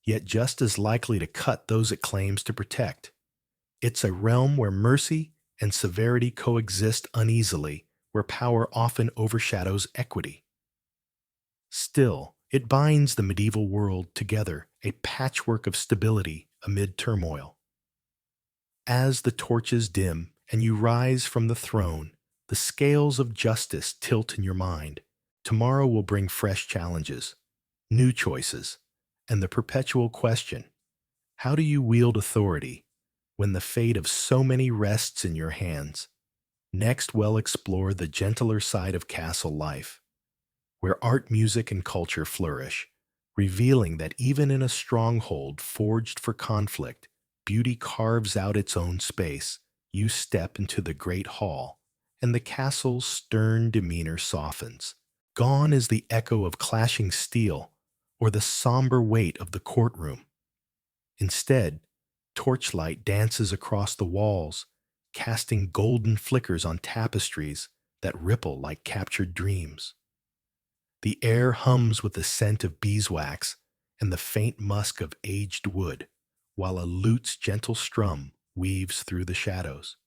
yet just as likely to cut those it claims to protect. It's a realm where mercy and severity coexist uneasily, where power often overshadows equity. Still, it binds the medieval world together, a patchwork of stability amid turmoil. As the torches dim and you rise from the throne, the scales of justice tilt in your mind. Tomorrow will bring fresh challenges, new choices, and the perpetual question: how do you wield authority when the fate of so many rests in your hands? Next, we'll explore the gentler side of castle life, where art, music, and culture flourish, revealing that even in a stronghold forged for conflict, beauty carves out its own space. You step into the great hall, and the castle's stern demeanor softens. Gone is the echo of clashing steel or the somber weight of the courtroom. Instead, torchlight dances across the walls, casting golden flickers on tapestries that ripple like captured dreams. The air hums with the scent of beeswax and the faint musk of aged wood, while a lute's gentle strum weaves through the shadows.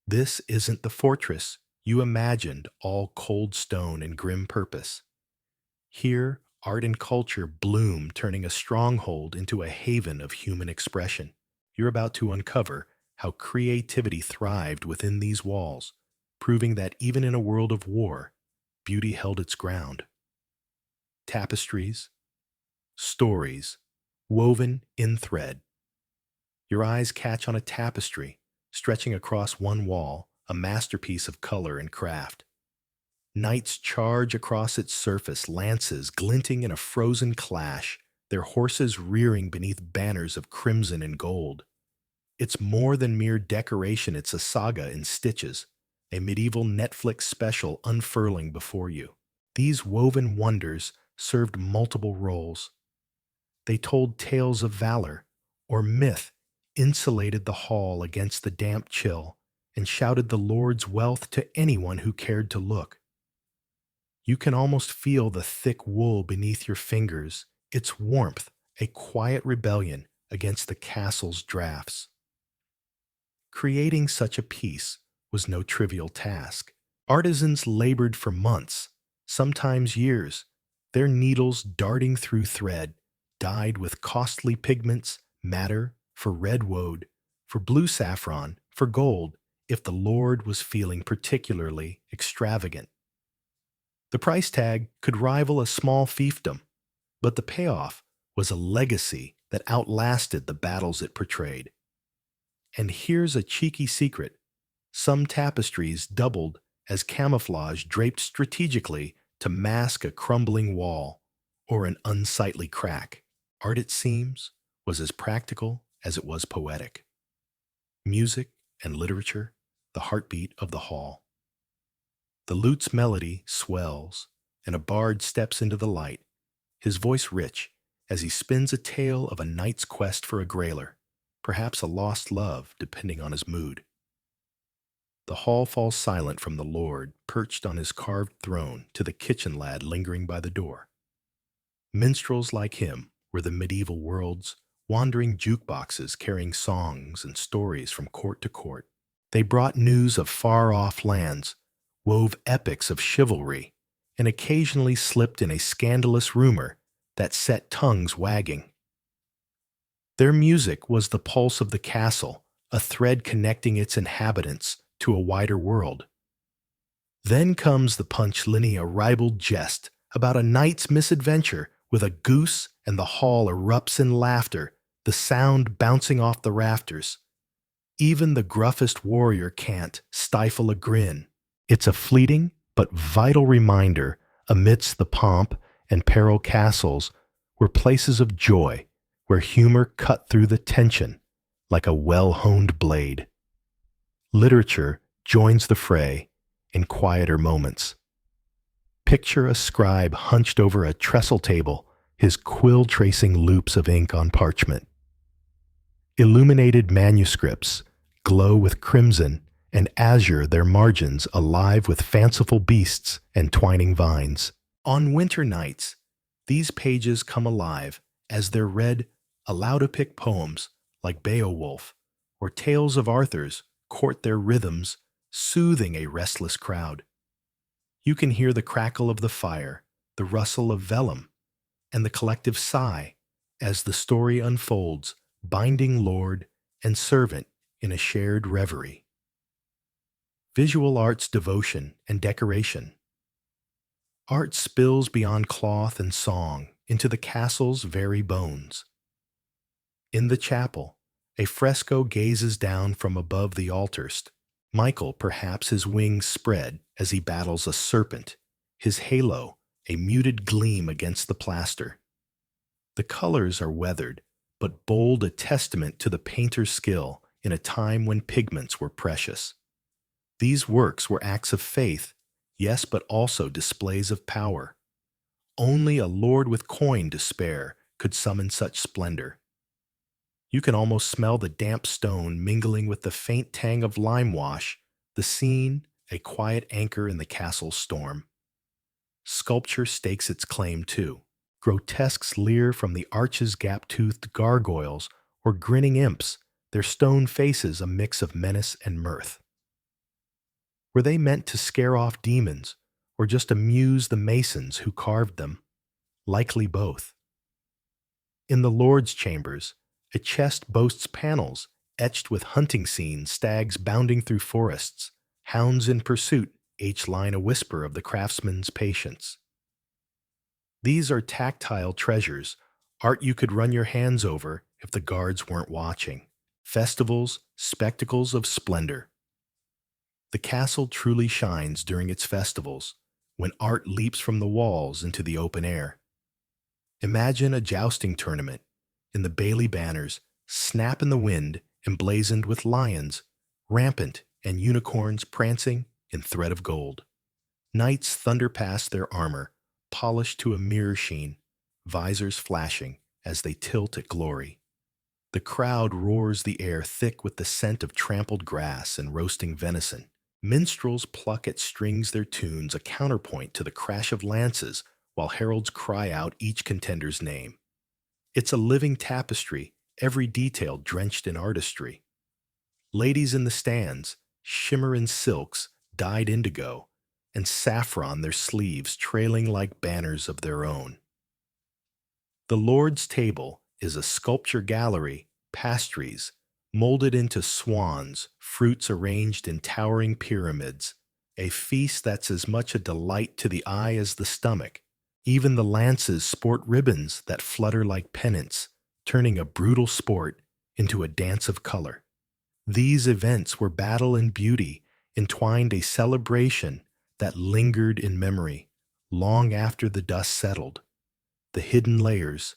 This isn't the fortress you imagined, all cold stone and grim purpose. Here Art and culture bloom, turning a stronghold into a haven of human expression. You're about to uncover how creativity thrived within these walls, proving that even in a world of war, beauty held its ground. Tapestries, stories, woven in thread. Your eyes catch on a tapestry stretching across one wall, a masterpiece of color and craft. Knights charge across its surface, lances glinting in a frozen clash, their horses rearing beneath banners of crimson and gold. It's more than mere decoration, it's a saga in stitches, a medieval Netflix special unfurling before you. These woven wonders served multiple roles. They told tales of valor or myth, insulated the hall against the damp chill, and shouted the Lord's wealth to anyone who cared to look. You can almost feel the thick wool beneath your fingers, its warmth, a quiet rebellion against the castle's drafts. Creating such a piece was no trivial task. Artisans labored for months, sometimes years, their needles darting through thread, dyed with costly pigments, madder, for red woad, for blue saffron, for gold, if the Lord was feeling particularly extravagant. The price tag could rival a small fiefdom, but the payoff was a legacy that outlasted the battles it portrayed. And here's a cheeky secret. Some tapestries doubled as camouflage draped strategically to mask a crumbling wall or an unsightly crack. Art, it seems, was as practical as it was poetic. Music and literature, the heartbeat of the hall. The lute's melody swells, and a bard steps into the light, his voice rich as he spins a tale of a knight's quest for a grailer, perhaps a lost love, depending on his mood. The hall falls silent from the lord perched on his carved throne to the kitchen lad lingering by the door. Minstrels like him were the medieval world's wandering jukeboxes carrying songs and stories from court to court. They brought news of far-off lands, wove epics of chivalry, and occasionally slipped in a scandalous rumor that set tongues wagging. Their music was the pulse of the castle, a thread connecting its inhabitants to a wider world. Then comes the punch-linear ribald jest about a knight's misadventure with a goose, and the hall erupts in laughter, the sound bouncing off the rafters. Even the gruffest warrior can't stifle a grin. It's a fleeting but vital reminder amidst the pomp and peril castles were places of joy where humor cut through the tension like a well-honed blade. Literature joins the fray in quieter moments. Picture a scribe hunched over a trestle table, his quill tracing loops of ink on parchment. Illuminated manuscripts glow with crimson and azure, their margins alive with fanciful beasts and twining vines. On winter nights, these pages come alive as they're read aloud. Epic poems like Beowulf or tales of Arthur's court their rhythms, soothing a restless crowd. You can hear the crackle of the fire, the rustle of vellum, and the collective sigh as the story unfolds, binding lord and servant in a shared reverie. Visual art's devotion and decoration. Art spills beyond cloth and song into the castle's very bones. In the chapel, a fresco gazes down from above the altars. Michael, perhaps his wings spread as he battles a serpent, his halo a muted gleam against the plaster. The colors are weathered, but bold, a testament to the painter's skill in a time when pigments were precious. These works were acts of faith, yes, but also displays of power. Only a lord with coin to spare could summon such splendor. You can almost smell the damp stone mingling with the faint tang of lime wash, the scene a quiet anchor in the castle's storm. Sculpture stakes its claim too. Grotesques leer from the arch's gap-toothed gargoyles or grinning imps, their stone faces a mix of menace and mirth. Were they meant to scare off demons or just amuse the masons who carved them? Likely both. In the Lord's chambers, a chest boasts panels etched with hunting scenes, stags bounding through forests, hounds in pursuit, each line a whisper of the craftsman's patience. These are tactile treasures, art you could run your hands over if the guards weren't watching. Festivals, spectacles of splendor. The castle truly shines during its festivals, when art leaps from the walls into the open air. Imagine a jousting tournament, in the Bailey banners, snap in the wind, emblazoned with lions, rampant, and unicorns prancing in thread of gold. Knights thunder past their armor, polished to a mirror sheen, visors flashing as they tilt at glory. The crowd roars the air thick with the scent of trampled grass and roasting venison. Minstrels pluck at strings their tunes, a counterpoint to the crash of lances, while heralds cry out each contender's name. It's a living tapestry, every detail drenched in artistry. Ladies in the stands shimmer in silks dyed indigo, and saffron their sleeves trailing like banners of their own. The Lord's table is a sculpture gallery, pastries, molded into swans, fruits arranged in towering pyramids, a feast that's as much a delight to the eye as the stomach. Even the lances sport ribbons that flutter like pennants, turning a brutal sport into a dance of color. These events were battle and beauty, entwined a celebration that lingered in memory long after the dust settled. The hidden layers,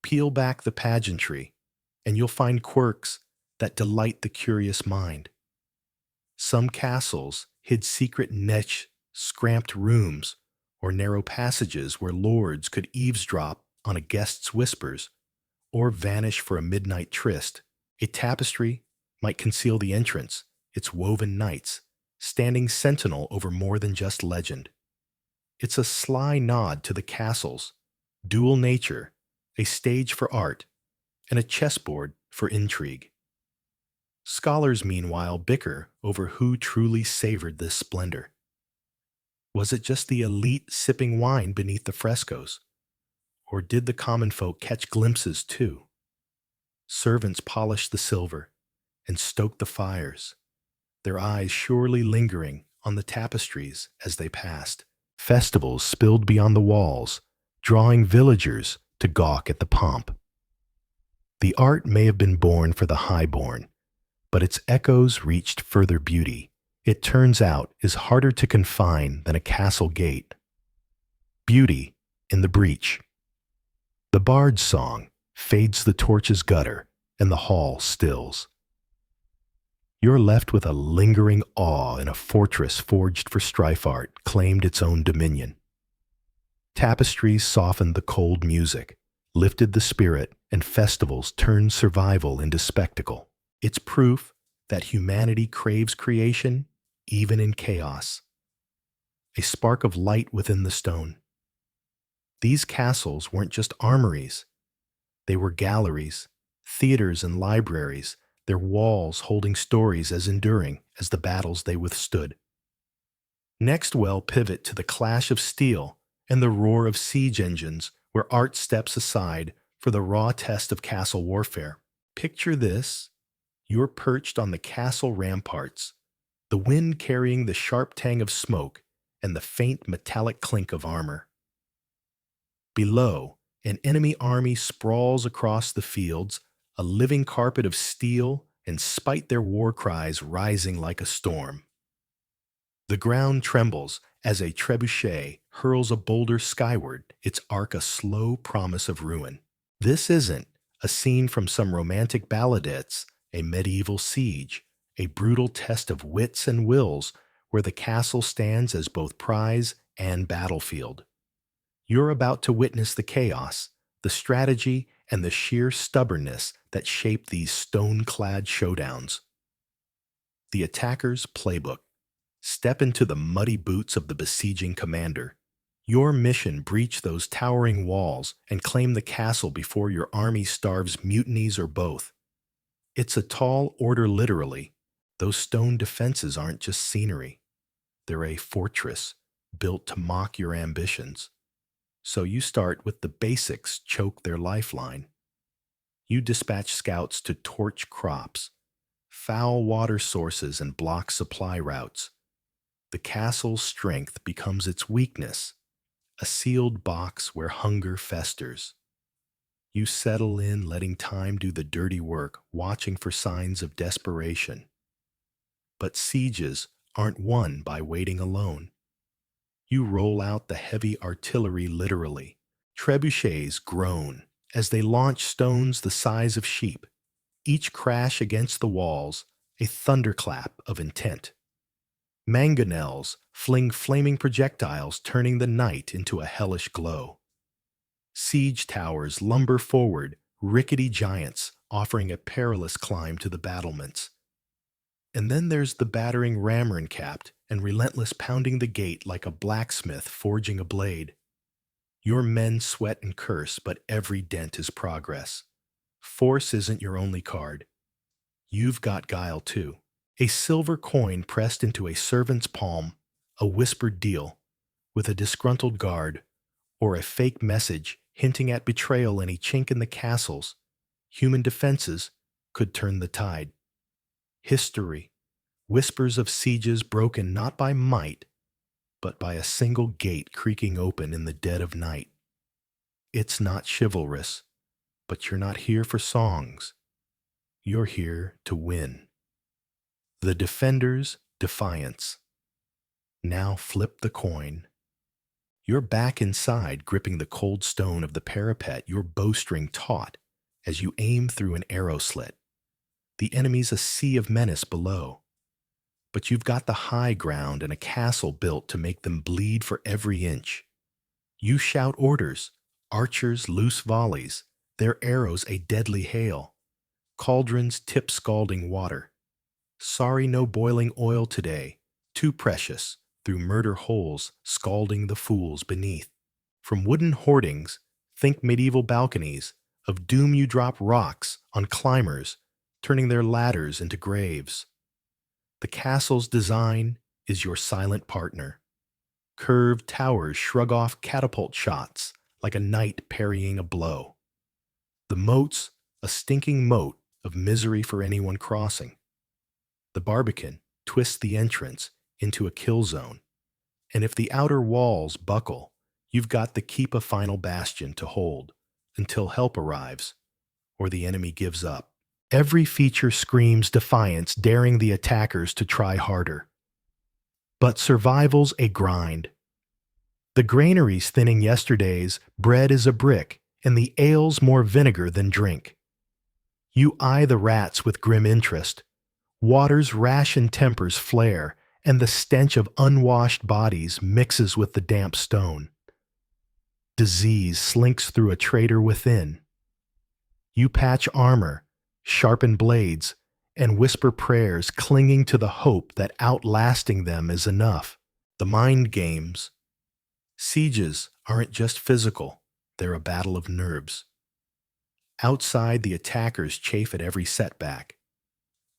peel back the pageantry, and you'll find quirks that delight the curious mind. Some castles hid secret niche, scramped rooms, or narrow passages where lords could eavesdrop on a guest's whispers or vanish for a midnight tryst. A tapestry might conceal the entrance, its woven knights, standing sentinel over more than just legend. It's a sly nod to the castle's dual nature, a stage for art, and a chessboard for intrigue. Scholars, meanwhile, bicker over who truly savored this splendor. Was it just the elite sipping wine beneath the frescoes? Or did the common folk catch glimpses too? Servants polished the silver and stoked the fires, their eyes surely lingering on the tapestries as they passed. Festivals spilled beyond the walls, drawing villagers to gawk at the pomp. The art may have been born for the highborn, but its echoes reached further beauty. It turns out is harder to confine than a castle gate. Beauty in the breach. The bard's song fades the torch's gutter, and the hall stills. You're left with a lingering awe in a fortress forged for strife art, claimed its own dominion. Tapestries softened the cold music, lifted the spirit, and festivals turned survival into spectacle. It's proof that humanity craves creation even in chaos. A spark of light within the stone. These castles weren't just armories. They were galleries, theaters, and libraries, their walls holding stories as enduring as the battles they withstood. Next, we'll pivot to the clash of steel and the roar of siege engines, where art steps aside for the raw test of castle warfare. Picture this. You're perched on the castle ramparts, the wind carrying the sharp tang of smoke and the faint metallic clink of armor. Below, an enemy army sprawls across the fields, a living carpet of steel, and spite their war cries rising like a storm. The ground trembles as a trebuchet hurls a boulder skyward, its arc a slow promise of ruin. This isn't a scene from some romantic balladettes, a medieval siege, a brutal test of wits and wills where the castle stands as both prize and battlefield. You're about to witness the chaos, the strategy, and the sheer stubbornness that shape these stone-clad showdowns. The attacker's playbook. Step into the muddy boots of the besieging commander. Your mission: breach those towering walls and claim the castle before your army starves, mutinies, or both. It's a tall order literally. Those stone defenses aren't just scenery. They're a fortress built to mock your ambitions. So you start with the basics, choke their lifeline. You dispatch scouts to torch crops, foul water sources, and block supply routes. The castle's strength becomes its weakness, a sealed box where hunger festers. You settle in, letting time do the dirty work, watching for signs of desperation. But sieges aren't won by waiting alone. You roll out the heavy artillery literally. Trebuchets groan as they launch stones the size of sheep. Each crash against the walls, a thunderclap of intent. Mangonels fling flaming projectiles, turning the night into a hellish glow. Siege towers lumber forward, rickety giants offering a perilous climb to the battlements. And then there's the battering rammer capped and relentless, pounding the gate like a blacksmith forging a blade. Your men sweat and curse, but every dent is progress. Force isn't your only card. You've got guile too. A silver coin pressed into a servant's palm, a whispered deal with a disgruntled guard, or a fake message hinting at betrayal. Any chink in the castle's human defenses could turn the tide. History, whispers of sieges broken not by might, but by a single gate creaking open in the dead of night. It's not chivalrous, but you're not here for songs. You're here to win. The defender's defiance. Now flip the coin. You're back inside, gripping the cold stone of the parapet, your bowstring taut as you aim through an arrow slit. The enemy's a sea of menace below. But you've got the high ground and a castle built to make them bleed for every inch. You shout orders, archers loose volleys, their arrows a deadly hail. Cauldrons tip scalding water. Sorry, no boiling oil today, too precious, through murder holes scalding the fools beneath. From wooden hoardings, think medieval balconies, of doom you drop rocks on climbers, turning their ladders into graves. The castle's design is your silent partner. Curved towers shrug off catapult shots like a knight parrying a blow. The moat's a stinking moat of misery for anyone crossing. The barbican twists the entrance into a kill zone, and if the outer walls buckle, you've got to keep a final bastion to hold until help arrives or the enemy gives up. Every feature screams defiance, daring the attackers to try harder. But survival's a grind. The granary's thinning yesterday's bread is a brick, and the ale's more vinegar than drink. You eye the rats with grim interest. Water's ration tempers flare, and the stench of unwashed bodies mixes with the damp stone. Disease slinks through a traitor within. You patch armor, sharpen blades, and whisper prayers, clinging to the hope that outlasting them is enough. The mind games. Sieges aren't just physical, they're a battle of nerves. Outside, the attackers chafe at every setback.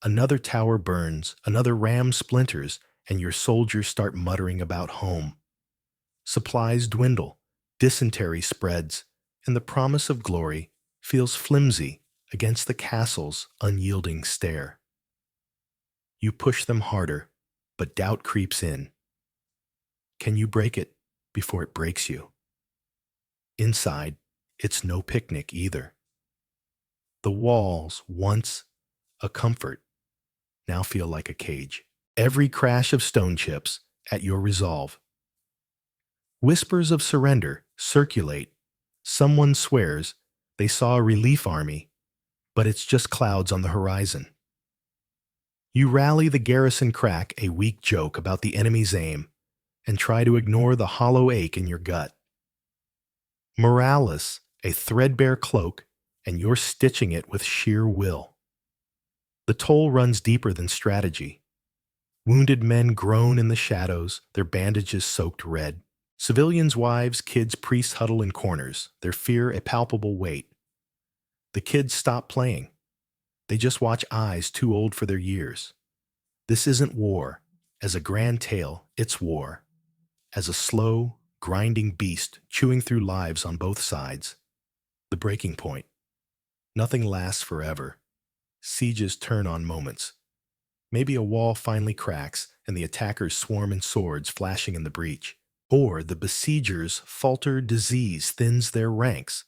Another tower burns, another ram splinters, and your soldiers start muttering about home. Supplies dwindle, dysentery spreads, and the promise of glory feels flimsy against the castle's unyielding stare. You push them harder, but doubt creeps in. Can you break it before it breaks you? Inside, it's no picnic either. The walls, once a comfort, now feel like a cage. Every crash of stone chips at your resolve. Whispers of surrender circulate. Someone swears they saw a relief army, but it's just clouds on the horizon. You rally the garrison, crack a weak joke about the enemy's aim, and try to ignore the hollow ache in your gut. Moralis, a threadbare cloak, and you're stitching it with sheer will. The toll runs deeper than strategy. Wounded men groan in the shadows, their bandages soaked red. Civilians' wives, kids, priests huddle in corners, their fear a palpable weight. The kids stop playing. They just watch eyes too old for their years. This isn't war. As a grand tale, it's war. As a slow, grinding beast chewing through lives on both sides. The breaking point. Nothing lasts forever. Sieges turn on moments. Maybe a wall finally cracks and the attackers swarm in swords flashing in the breach. Or the besiegers falter, disease thins their ranks.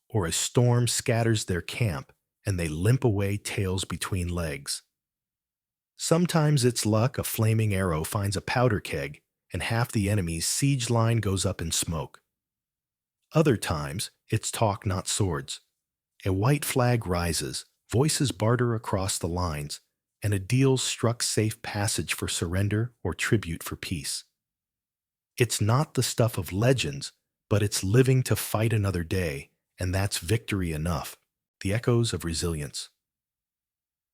Or a storm scatters their camp and they limp away, tails between legs. Sometimes it's luck, a flaming arrow finds a powder keg and half the enemy's siege line goes up in smoke. Other times, it's talk, not swords. A white flag rises, voices barter across the lines, and a deal struck safe passage for surrender or tribute for peace. It's not the stuff of legends, but it's living to fight another day, and that's victory enough. The echoes of resilience.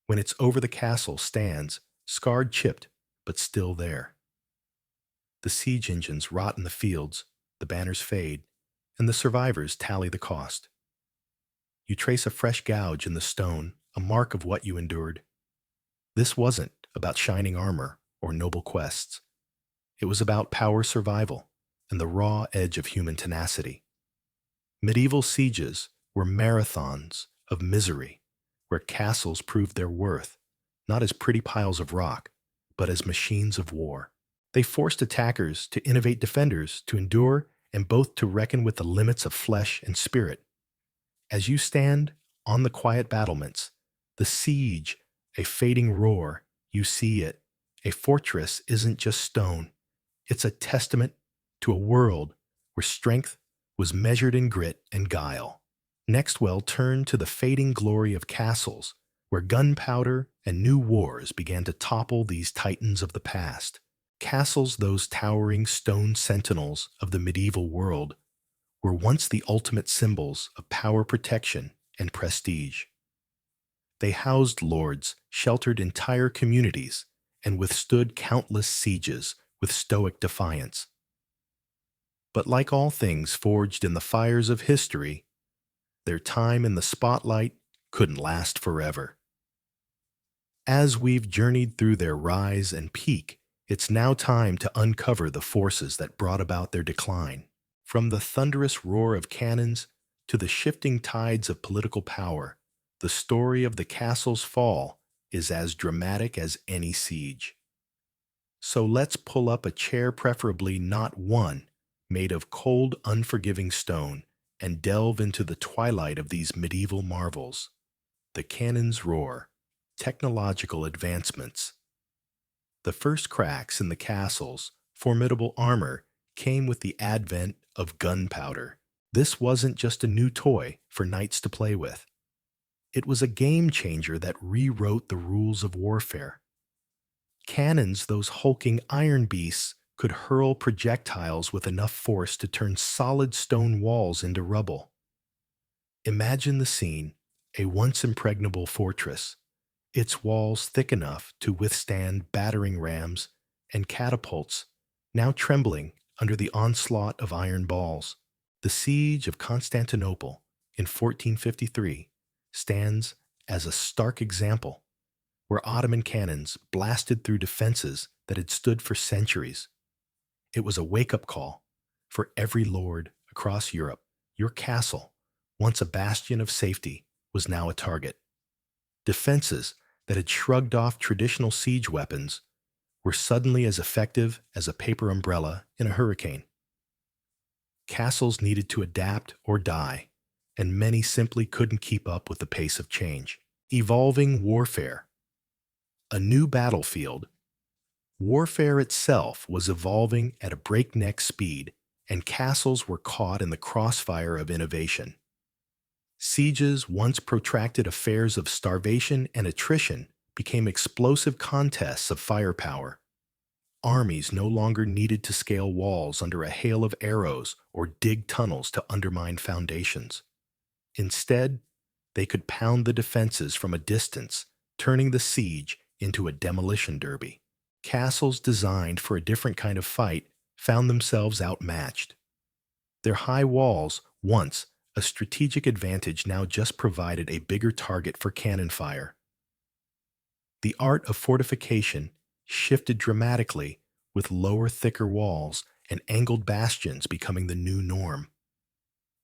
When it's over, the castle stands, scarred, chipped, but still there. The siege engines rot in the fields, the banners fade, and the survivors tally the cost. You trace a fresh gouge in the stone, a mark of what you endured. This wasn't about shining armor or noble quests. It was about power, survival, and the raw edge of human tenacity. Medieval sieges were marathons of misery, where castles proved their worth, not as pretty piles of rock, but as machines of war. They forced attackers to innovate, defenders to endure, and both to reckon with the limits of flesh and spirit. As you stand on the quiet battlements, the siege, a fading roar, you see it. A fortress isn't just stone. It's a testament to a world where strength was measured in grit and guile. Next, we'll turn to the fading glory of castles, where gunpowder and new wars began to topple these titans of the past. Castles, those towering stone sentinels of the medieval world, were once the ultimate symbols of power, protection, and prestige. They housed lords, sheltered entire communities, and withstood countless sieges with stoic defiance. But like all things forged in the fires of history, their time in the spotlight couldn't last forever. As we've journeyed through their rise and peak, it's now time to uncover the forces that brought about their decline. From the thunderous roar of cannons to the shifting tides of political power, the story of the castle's fall is as dramatic as any siege. So let's pull up a chair, preferably not one, made of cold, unforgiving stone, and delve into the twilight of these medieval marvels. The cannon's roar, technological advancements. The first cracks in the castle's formidable armor came with the advent of gunpowder. This wasn't just a new toy for knights to play with. It was a game changer that rewrote the rules of warfare. Cannons, those hulking iron beasts, could hurl projectiles with enough force to turn solid stone walls into rubble. Imagine the scene: a once impregnable fortress, its walls thick enough to withstand battering rams and catapults, now trembling under the onslaught of iron balls. The siege of Constantinople in 1453 stands as a stark example, where Ottoman cannons blasted through defenses that had stood for centuries. It was a wake-up call for every lord across Europe. Your castle, once a bastion of safety, was now a target. Defenses that had shrugged off traditional siege weapons were suddenly as effective as a paper umbrella in a hurricane. Castles needed to adapt or die, and many simply couldn't keep up with the pace of change. Evolving warfare. A new battlefield. Warfare itself was evolving at a breakneck speed, and castles were caught in the crossfire of innovation. Sieges, once protracted affairs of starvation and attrition, became explosive contests of firepower. Armies no longer needed to scale walls under a hail of arrows or dig tunnels to undermine foundations. Instead, they could pound the defenses from a distance, turning the siege into a demolition derby. Castles designed for a different kind of fight found themselves outmatched. Their high walls, once a strategic advantage, now just provided a bigger target for cannon fire. The art of fortification shifted dramatically, with lower, thicker walls and angled bastions becoming the new norm.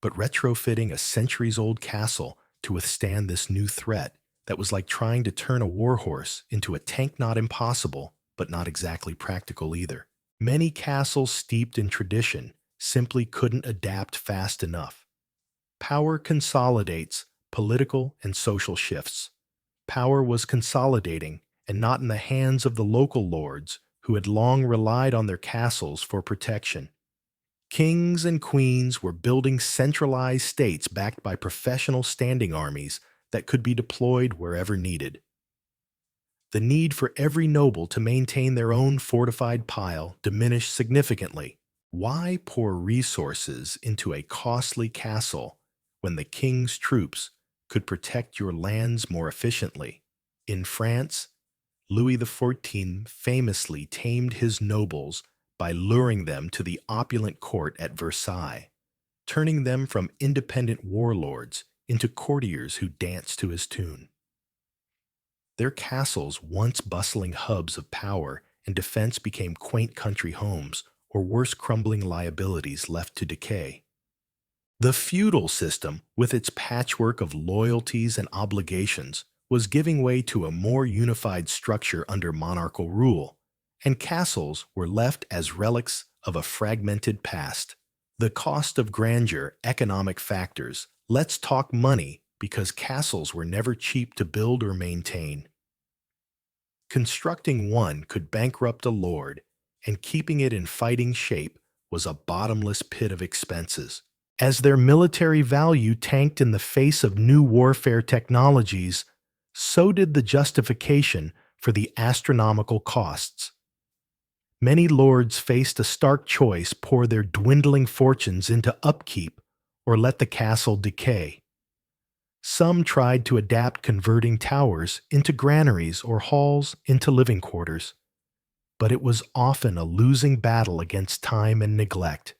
But retrofitting a centuries-old castle to withstand this new threat that was like trying to turn a warhorse into a tank, not impossible, but not exactly practical either. Many castles steeped in tradition simply couldn't adapt fast enough. Power consolidates political and social shifts. Power was consolidating and not in the hands of the local lords who had long relied on their castles for protection. Kings and queens were building centralized states backed by professional standing armies that could be deployed wherever needed. The need for every noble to maintain their own fortified pile diminished significantly. Why pour resources into a costly castle when the king's troops could protect your lands more efficiently? In France, Louis XIV famously tamed his nobles by luring them to the opulent court at Versailles, turning them from independent warlords into courtiers who danced to his tune. Their castles, once bustling hubs of power and defense, became quaint country homes, or worse, crumbling liabilities left to decay. The feudal system, with its patchwork of loyalties and obligations, was giving way to a more unified structure under monarchical rule, and castles were left as relics of a fragmented past. The cost of grandeur, economic factors. Let's talk money, because castles were never cheap to build or maintain. Constructing one could bankrupt a lord, and keeping it in fighting shape was a bottomless pit of expenses. As their military value tanked in the face of new warfare technologies, so did the justification for the astronomical costs. Many lords faced a stark choice: pour their dwindling fortunes into upkeep or let the castle decay. Some tried to adapt, converting towers into granaries or halls into living quarters, but it was often a losing battle against time and neglect.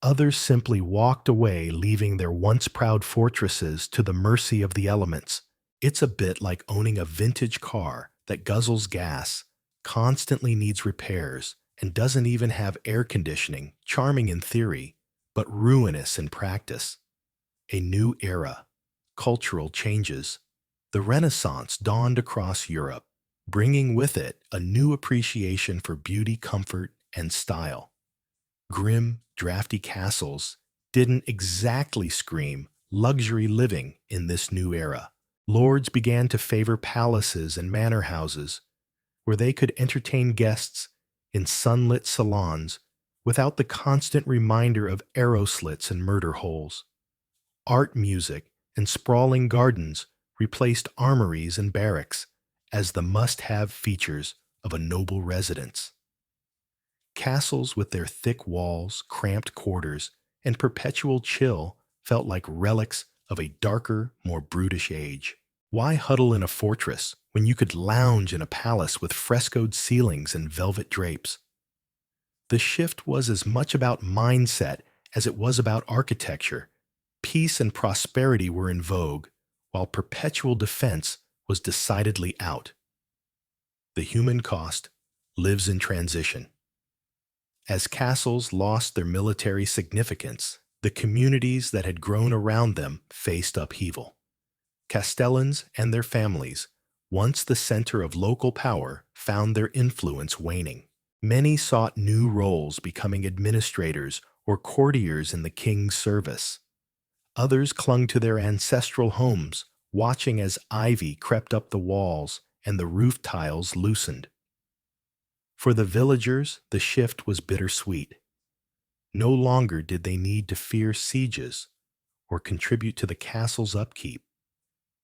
Others simply walked away, leaving their once proud fortresses to the mercy of the elements. It's a bit like owning a vintage car that guzzles gas, constantly needs repairs, and doesn't even have air conditioning, charming in theory, but ruinous in practice. A new era. Cultural changes. The Renaissance dawned across Europe, bringing with it a new appreciation for beauty, comfort, and style. Grim, drafty castles didn't exactly scream luxury living in this new era. Lords began to favor palaces and manor houses, where they could entertain guests in sunlit salons without the constant reminder of arrow slits and murder holes. Art, music, and sprawling gardens replaced armories and barracks as the must-have features of a noble residence. Castles with their thick walls, cramped quarters, and perpetual chill felt like relics of a darker, more brutish age. Why huddle in a fortress when you could lounge in a palace with frescoed ceilings and velvet drapes? The shift was as much about mindset as it was about architecture. Peace and prosperity were in vogue, while perpetual defense was decidedly out. The human cost lives in transition. As castles lost their military significance, the communities that had grown around them faced upheaval. Castellans and their families, once the center of local power, found their influence waning. Many sought new roles, becoming administrators or courtiers in the king's service. Others clung to their ancestral homes, watching as ivy crept up the walls and the roof tiles loosened. For the villagers, the shift was bittersweet. No longer did they need to fear sieges or contribute to the castle's upkeep,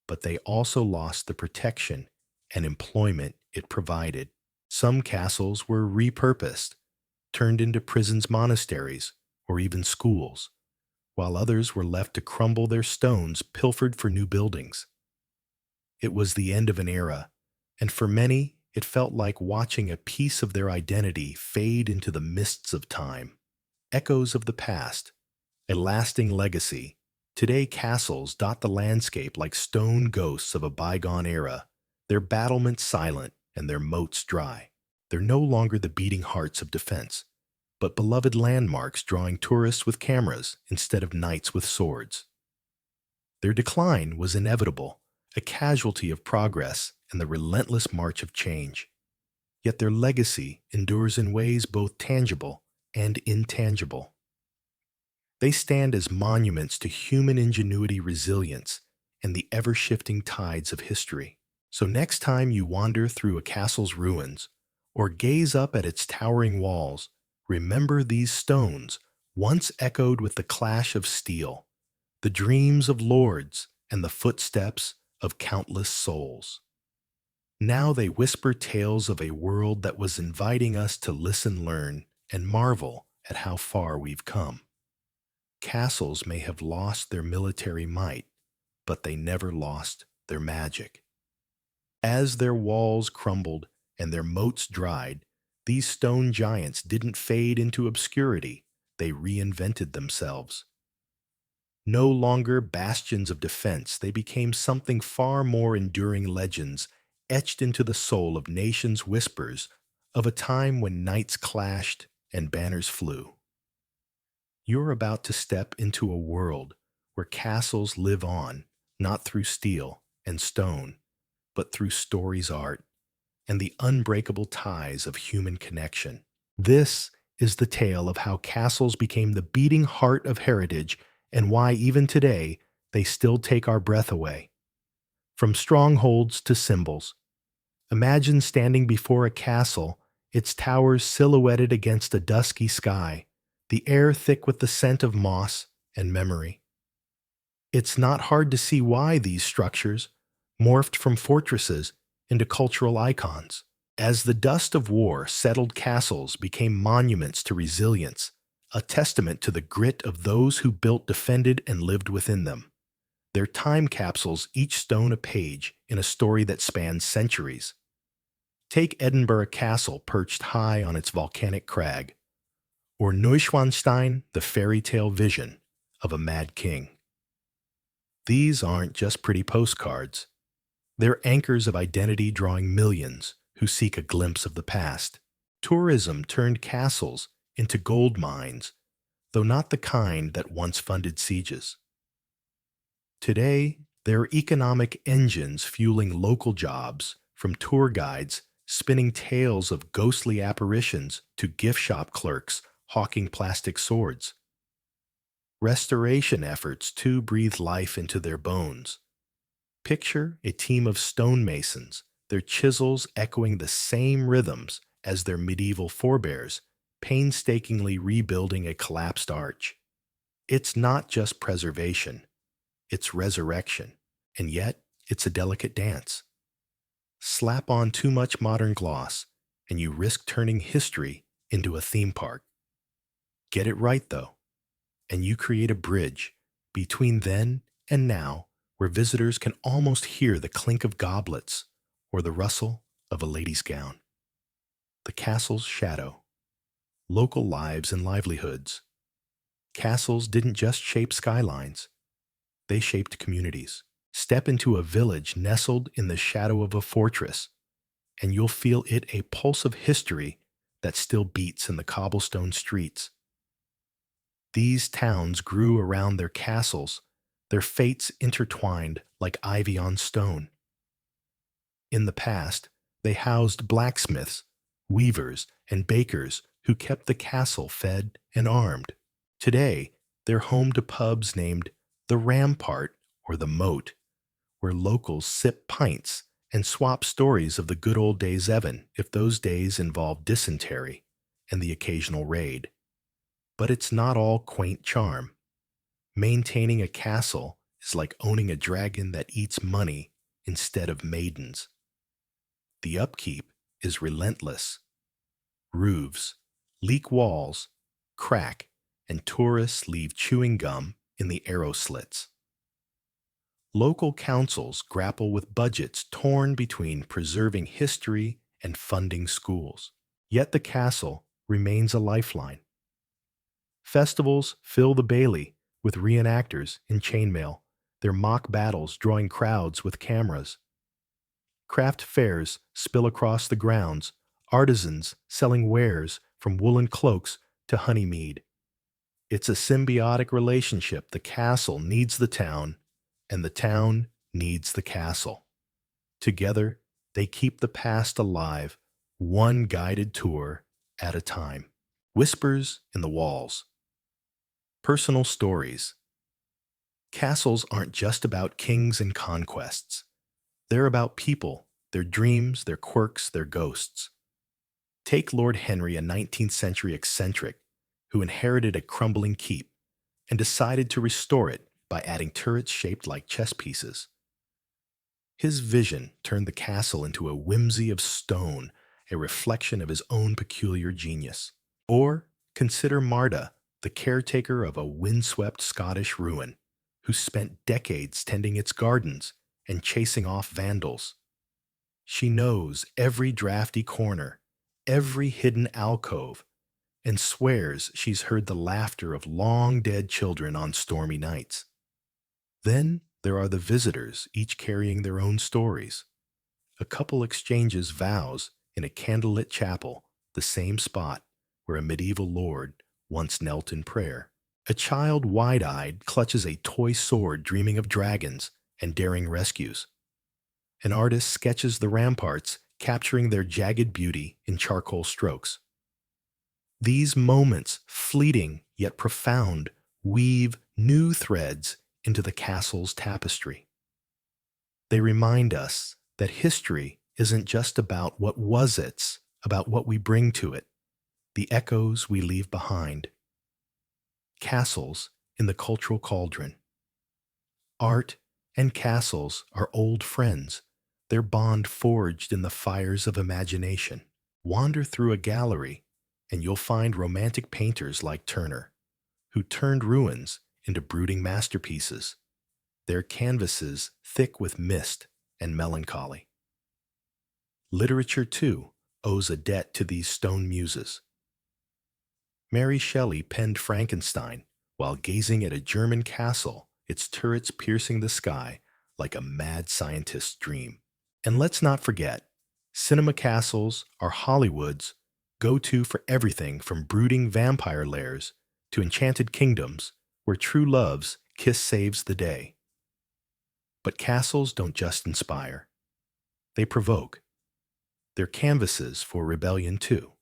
but they also lost the protection and employment it provided. Some castles were repurposed, turned into prisons, monasteries, or even schools, while others were left to crumble, their stones pilfered for new buildings. It was the end of an era, and for many, it felt like watching a piece of their identity fade into the mists of time. Echoes of the past, a lasting legacy. Today, castles dot the landscape like stone ghosts of a bygone era, their battlements silent and their moats dry. They're no longer the beating hearts of defense. but beloved landmarks drawing tourists with cameras instead of knights with swords. Their decline was inevitable, a casualty of progress and the relentless march of change. Yet their legacy endures in ways both tangible and intangible. They stand as monuments to human ingenuity, resilience, and the ever-shifting tides of history. So next time you wander through a castle's ruins or gaze up at its towering walls, remember these stones once echoed with the clash of steel, the dreams of lords and the footsteps of countless souls. Now they whisper tales of a world that was inviting us to listen, learn, and marvel at how far we've come. Castles may have lost their military might, but they never lost their magic. As their walls crumbled and their moats dried, these stone giants didn't fade into obscurity, they reinvented themselves. No longer bastions of defense, they became something far more enduring, legends etched into the soul of nations, whispers of a time when knights clashed and banners flew. You're about to step into a world where castles live on, not through steel and stone, but through stories, art, and the unbreakable ties of human connection. This is the tale of how castles became the beating heart of heritage and why even today they still take our breath away. From strongholds to symbols. Imagine standing before a castle, its towers silhouetted against a dusky sky, the air thick with the scent of moss and memory. It's not hard to see why these structures morphed from fortresses into cultural icons. As the dust of war settled, castles became monuments to resilience, a testament to the grit of those who built, defended, and lived within them. They're time capsules, each stone a page in a story that spans centuries. Take Edinburgh Castle perched high on its volcanic crag, or Neuschwanstein, the fairy tale vision of a mad king. These aren't just pretty postcards. They're anchors of identity drawing millions who seek a glimpse of the past. Tourism turned castles into gold mines, though not the kind that once funded sieges. Today, they're economic engines fueling local jobs, from tour guides spinning tales of ghostly apparitions to gift shop clerks hawking plastic swords. Restoration efforts too breathe life into their bones. Picture a team of stonemasons, their chisels echoing the same rhythms as their medieval forebears, painstakingly rebuilding a collapsed arch. It's not just preservation, it's resurrection, and yet it's a delicate dance. Slap on too much modern gloss, and you risk turning history into a theme park. Get it right, though, and you create a bridge between then and now where visitors can almost hear the clink of goblets or the rustle of a lady's gown. The castle's shadow. Local lives and livelihoods. Castles didn't just shape skylines, they shaped communities. Step into a village nestled in the shadow of a fortress, and you'll feel it a pulse of history that still beats in the cobblestone streets. These towns grew around their castles, their fates intertwined like ivy on stone. In the past, they housed blacksmiths, weavers, and bakers who kept the castle fed and armed. Today, they're home to pubs named the Rampart or the Moat, where locals sip pints and swap stories of the good old days, even if those days involve dysentery and the occasional raid. But it's not all quaint charm. Maintaining a castle is like owning a dragon that eats money instead of maidens. The upkeep is relentless. Roofs, leak walls, crack, and tourists leave chewing gum in the arrow slits. Local councils grapple with budgets torn between preserving history and funding schools. Yet the castle remains a lifeline. Festivals fill the Bailey with reenactors in chainmail, their mock battles drawing crowds with cameras. Craft fairs spill across the grounds, artisans selling wares from woolen cloaks to Honeymead. It's a symbiotic relationship. The castle needs the town, and the town needs the castle. Together, they keep the past alive, one guided tour at a time. Whispers in the walls. Personal stories. Castles aren't just about kings and conquests. They're about people, their dreams, their quirks, their ghosts. Take Lord Henry, a 19th century eccentric who inherited a crumbling keep and decided to restore it by adding turrets shaped like chess pieces. His vision turned the castle into a whimsy of stone, a reflection of his own peculiar genius. Or consider Marta, the caretaker of a windswept Scottish ruin, who spent decades tending its gardens and chasing off vandals. She knows every drafty corner, every hidden alcove, and swears she's heard the laughter of long-dead children on stormy nights. Then there are the visitors, each carrying their own stories. A couple exchanges vows in a candlelit chapel, the same spot where a medieval lord once knelt in prayer. A child wide-eyed clutches a toy sword dreaming of dragons and daring rescues. An artist sketches the ramparts, capturing their jagged beauty in charcoal strokes. These moments, fleeting yet profound, weave new threads into the castle's tapestry. They remind us that history isn't just about what was, it's about what we bring to it, the echoes we leave behind. Castles in the cultural cauldron. Art and castles are old friends, their bond forged in the fires of imagination. Wander through a gallery, and you'll find romantic painters like Turner, who turned ruins into brooding masterpieces, their canvases thick with mist and melancholy. Literature, too, owes a debt to these stone muses. Mary Shelley penned Frankenstein while gazing at a German castle, its turrets piercing the sky like a mad scientist's dream. And let's not forget, cinema castles are Hollywood's go-to for everything from brooding vampire lairs to enchanted kingdoms where true love's kiss saves the day. But castles don't just inspire. They provoke. They're canvases for rebellion too.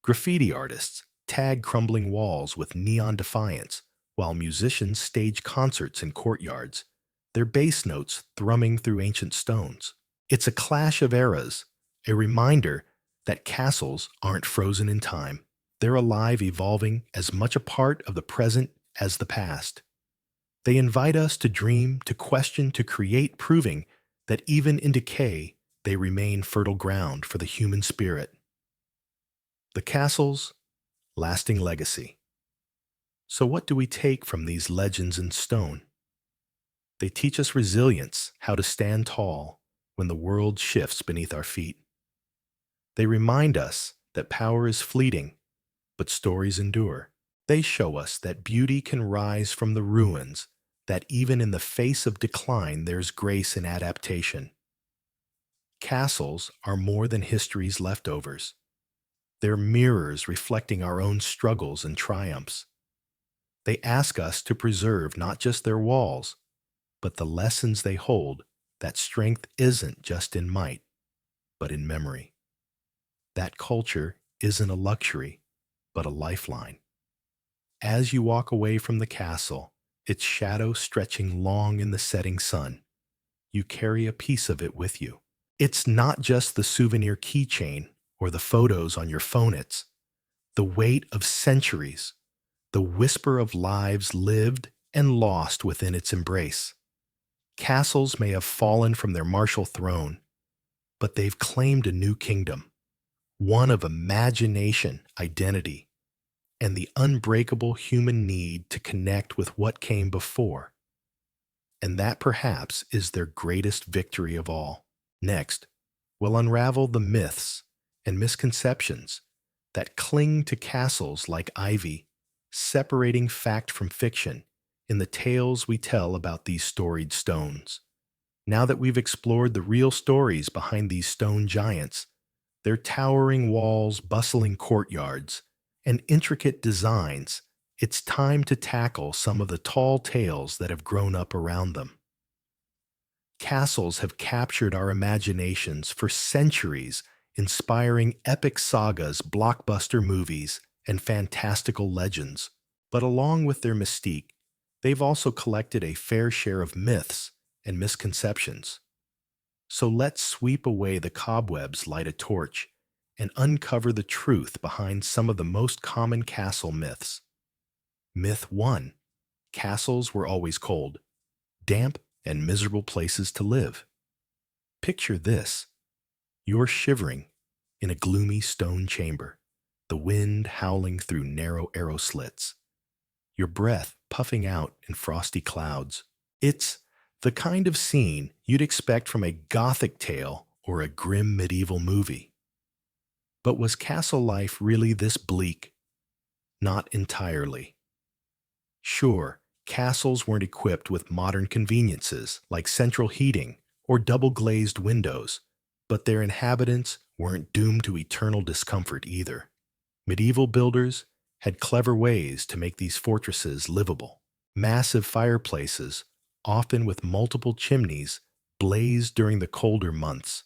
Graffiti artists tag crumbling walls with neon defiance, while musicians stage concerts in courtyards, their bass notes thrumming through ancient stones. It's a clash of eras, a reminder that castles aren't frozen in time. They're alive, evolving, as much a part of the present as the past. They invite us to dream, to question, to create, proving that even in decay, they remain fertile ground for the human spirit. The castle's lasting legacy. So what do we take from these legends in stone? They teach us resilience, how to stand tall when the world shifts beneath our feet. They remind us that power is fleeting, but stories endure. They show us that beauty can rise from the ruins, that even in the face of decline there's grace in adaptation. Castles are more than history's leftovers. They're mirrors reflecting our own struggles and triumphs. They ask us to preserve not just their walls, but the lessons they hold, that strength isn't just in might, but in memory. That culture isn't a luxury, but a lifeline. As you walk away from the castle, its shadow stretching long in the setting sun, you carry a piece of it with you. It's not just the souvenir keychain or the photos on your phone, it's the weight of centuries, the whisper of lives lived and lost within its embrace. Castles may have fallen from their martial throne, but they've claimed a new kingdom, one of imagination, identity, and the unbreakable human need to connect with what came before. And that perhaps is their greatest victory of all. Next, we'll unravel the myths and misconceptions that cling to castles like ivy, separating fact from fiction in the tales we tell about these storied stones. Now that we've explored the real stories behind these stone giants, their towering walls, bustling courtyards, and intricate designs, it's time to tackle some of the tall tales that have grown up around them. Castles have captured our imaginations for centuries, inspiring epic sagas, blockbuster movies, and fantastical legends. But along with their mystique, they've also collected a fair share of myths and misconceptions. So let's sweep away the cobwebs, light a torch, and uncover the truth behind some of the most common castle myths. Myth 1: Castles were always cold, damp, and miserable places to live. Picture this: you're shivering in a gloomy stone chamber, the wind howling through narrow arrow slits, your breath puffing out in frosty clouds. It's the kind of scene you'd expect from a gothic tale or a grim medieval movie. But was castle life really this bleak? Not entirely. Sure, castles weren't equipped with modern conveniences like central heating or double-glazed windows, but their inhabitants weren't doomed to eternal discomfort either. Medieval builders had clever ways to make these fortresses livable. Massive fireplaces, often with multiple chimneys, blazed during the colder months,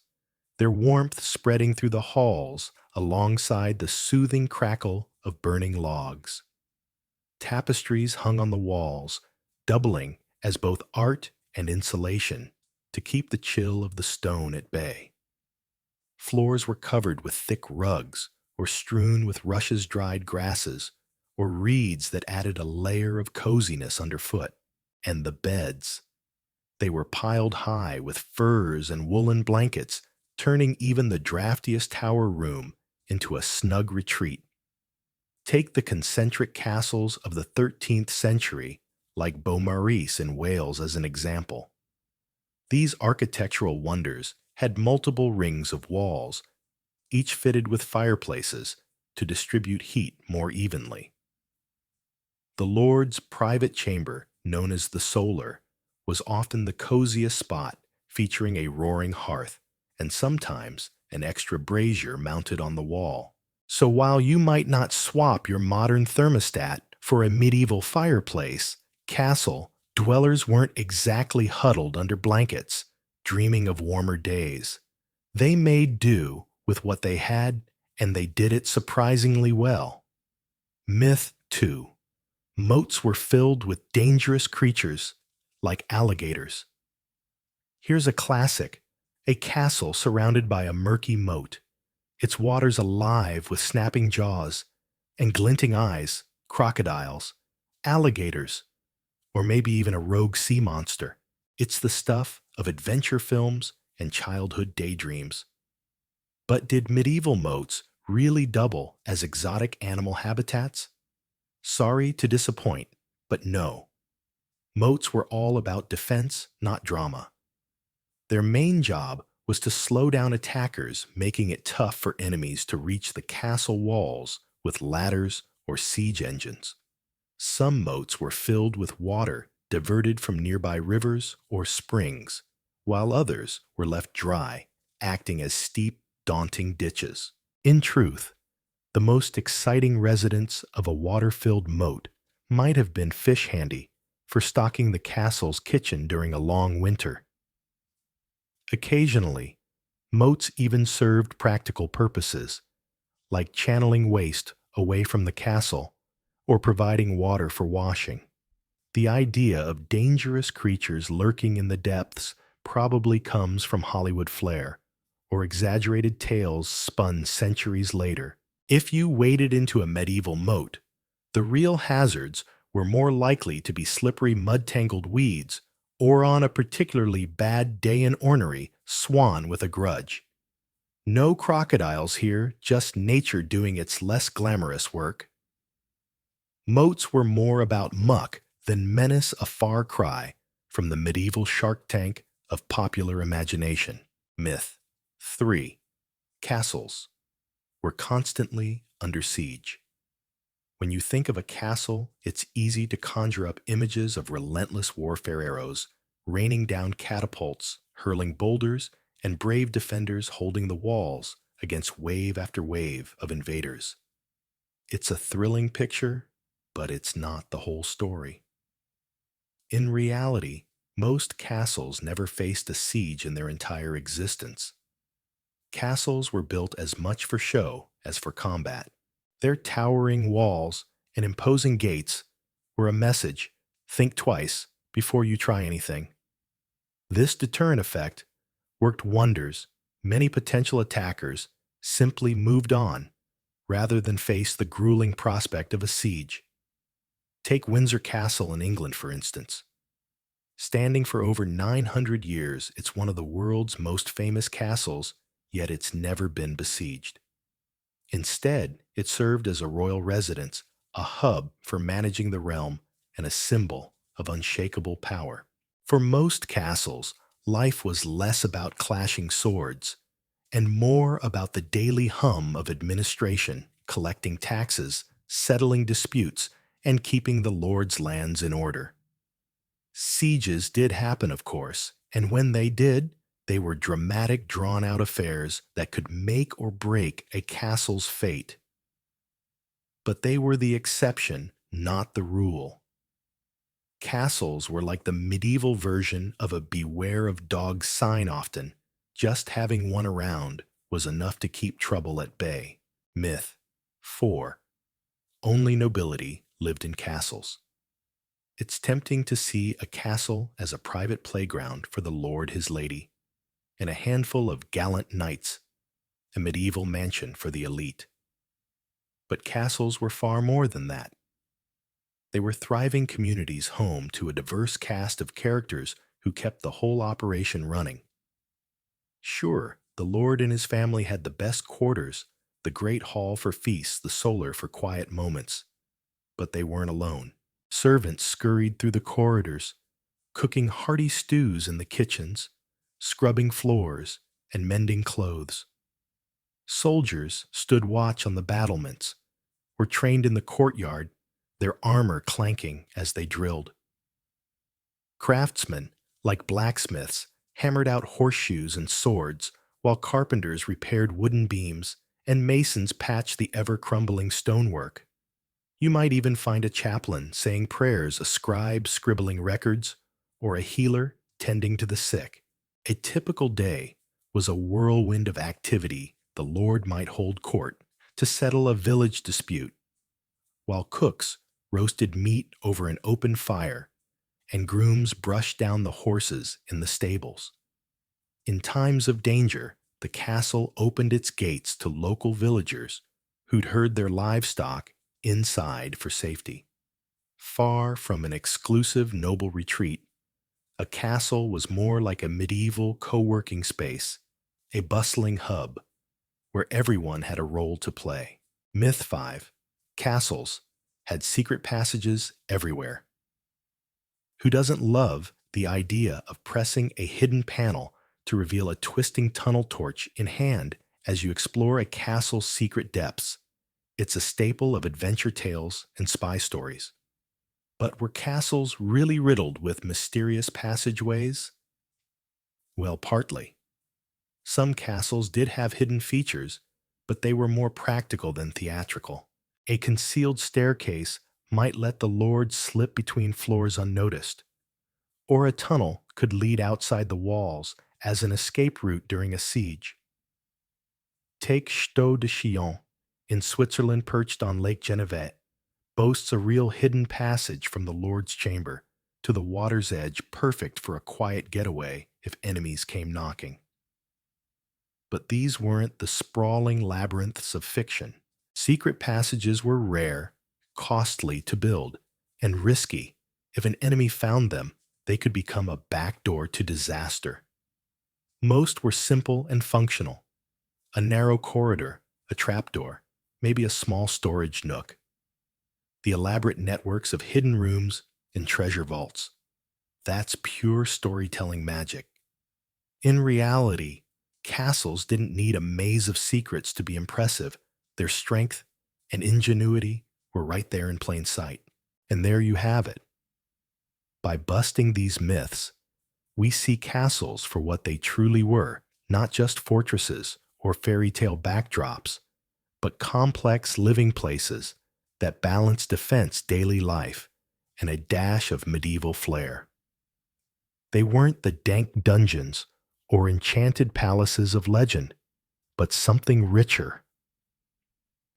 their warmth spreading through the halls alongside the soothing crackle of burning logs. Tapestries hung on the walls, doubling as both art and insulation to keep the chill of the stone at bay. Floors were covered with thick rugs, or strewn with rushes dried grasses, or reeds that added a layer of coziness underfoot. And the beds. They were piled high with furs and woolen blankets, turning even the draftiest tower room into a snug retreat. Take the concentric castles of the 13th century, like Beaumaris in Wales, as an example. These architectural wonders had multiple rings of walls, each fitted with fireplaces to distribute heat more evenly. The lord's private chamber, known as the solar, was often the coziest spot, featuring a roaring hearth and sometimes an extra brazier mounted on the wall. So while you might not swap your modern thermostat for a medieval fireplace, castle dwellers weren't exactly huddled under blankets, dreaming of warmer days. They made do with what they had, and they did it surprisingly well. Myth 2: Moats were filled with dangerous creatures like alligators. Here's a classic: a castle surrounded by a murky moat, its waters alive with snapping jaws and glinting eyes, crocodiles, alligators, or maybe even a rogue sea monster. It's the stuff of adventure films and childhood daydreams. But did medieval moats really double as exotic animal habitats? Sorry to disappoint, but no. Moats were all about defense, not drama. Their main job was to slow down attackers, making it tough for enemies to reach the castle walls with ladders or siege engines. Some moats were filled with water diverted from nearby rivers or springs, while others were left dry, acting as steep, daunting ditches. In truth, the most exciting residents of a water-filled moat might have been fish handy for stocking the castle's kitchen during a long winter. Occasionally, moats even served practical purposes, like channeling waste away from the castle or providing water for washing. The idea of dangerous creatures lurking in the depths probably comes from Hollywood flair or exaggerated tales spun centuries later. If you waded into a medieval moat, the real hazards were more likely to be slippery mud-tangled weeds or, on a particularly bad day in ornery, swan with a grudge. No crocodiles here, just nature doing its less glamorous work. Moats were more about muck than menace, a far cry from the medieval shark tank of popular imagination. Myth 3: Castles were constantly under siege. When you think of a castle, it's easy to conjure up images of relentless warfare arrows, raining down catapults, hurling boulders, and brave defenders holding the walls against wave after wave of invaders. It's a thrilling picture, but it's not the whole story. In reality, most castles never faced a siege in their entire existence. Castles were built as much for show as for combat. Their towering walls and imposing gates were a message: think twice before you try anything. This deterrent effect worked wonders. Many potential attackers simply moved on rather than face the grueling prospect of a siege. Take Windsor Castle in England, for instance. Standing for over 900 years, it's one of the world's most famous castles, yet it's never been besieged. Instead, it served as a royal residence, a hub for managing the realm, and a symbol of unshakable power. For most castles, life was less about clashing swords and more about the daily hum of administration, collecting taxes, settling disputes, and keeping the lord's lands in order. Sieges did happen, of course, and when they did, they were dramatic, drawn-out affairs that could make or break a castle's fate. But they were the exception, not the rule. Castles were like the medieval version of a beware of dogs sign often. Just having one around was enough to keep trouble at bay. Myth 4. Only nobility lived in castles. It's tempting to see a castle as a private playground for the lord, his lady, and a handful of gallant knights, a medieval mansion for the elite. But castles were far more than that. They were thriving communities home to a diverse cast of characters who kept the whole operation running. Sure, the lord and his family had the best quarters, the great hall for feasts, the solar for quiet moments. But they weren't alone. Servants scurried through the corridors, cooking hearty stews in the kitchens, scrubbing floors, and mending clothes. Soldiers stood watch on the battlements, or trained in the courtyard, their armor clanking as they drilled. Craftsmen, like blacksmiths, hammered out horseshoes and swords, while carpenters repaired wooden beams and masons patched the ever-crumbling stonework. You might even find a chaplain saying prayers, a scribe scribbling records, or a healer tending to the sick. A typical day was a whirlwind of activity. The lord might hold court to settle a village dispute, while cooks roasted meat over an open fire and grooms brushed down the horses in the stables. In times of danger, the castle opened its gates to local villagers who'd herd their livestock inside for safety. Far from an exclusive noble retreat, a castle was more like a medieval co-working space, a bustling hub where everyone had a role to play. Myth 5. Castles had secret passages everywhere. Who doesn't love the idea of pressing a hidden panel to reveal a twisting tunnel torch in hand as you explore a castle's secret depths? It's a staple of adventure tales and spy stories. But were castles really riddled with mysterious passageways? Well, partly. Some castles did have hidden features, but they were more practical than theatrical. A concealed staircase might let the lord slip between floors unnoticed, or a tunnel could lead outside the walls as an escape route during a siege. Take Chateau de Chillon in Switzerland, perched on Lake Genevieve, boasts a real hidden passage from the lord's chamber to the water's edge, perfect for a quiet getaway if enemies came knocking. But these weren't the sprawling labyrinths of fiction. Secret passages were rare, costly to build, and risky. If an enemy found them, they could become a backdoor to disaster. Most were simple and functional: a narrow corridor, a trapdoor, maybe a small storage nook. The elaborate networks of hidden rooms and treasure vaults. That's pure storytelling magic. In reality, castles didn't need a maze of secrets to be impressive. Their strength and ingenuity were right there in plain sight. And there you have it. By busting these myths, we see castles for what they truly were, not just fortresses or fairy tale backdrops, but complex living places that balance defense daily life and a dash of medieval flair. They weren't the dank dungeons or enchanted palaces of legend, but something richer,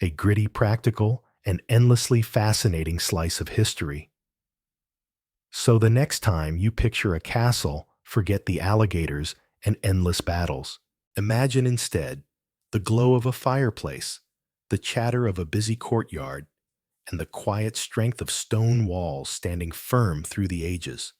a gritty practical and endlessly fascinating slice of history. So the next time you picture a castle, forget the alligators and endless battles. Imagine instead the glow of a fireplace, the chatter of a busy courtyard, and the quiet strength of stone walls standing firm through the ages.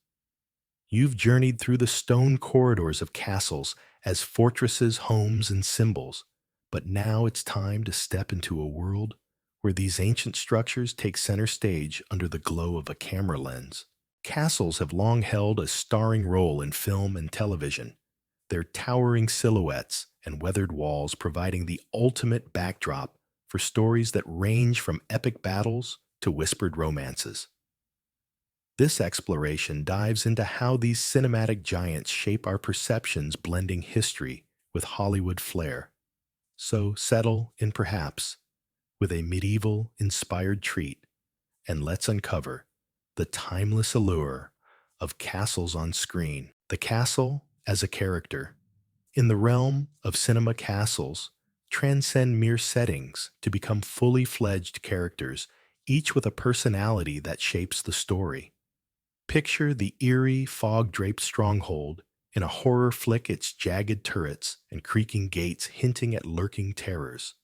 You've journeyed through the stone corridors of castles as fortresses, homes, and symbols, but now it's time to step into a world where these ancient structures take center stage under the glow of a camera lens. Castles have long held a starring role in film and television, their towering silhouettes and weathered walls providing the ultimate backdrop for stories that range from epic battles to whispered romances. This exploration dives into how these cinematic giants shape our perceptions, blending history with Hollywood flair. So settle in perhaps with a medieval inspired treat and let's uncover the timeless allure of castles on screen. The castle as a character. In the realm of cinema, castles transcend mere settings to become fully fledged characters, each with a personality that shapes the story. Picture the eerie, fog-draped stronghold in a horror flick, its jagged turrets and creaking gates hinting at lurking terrors.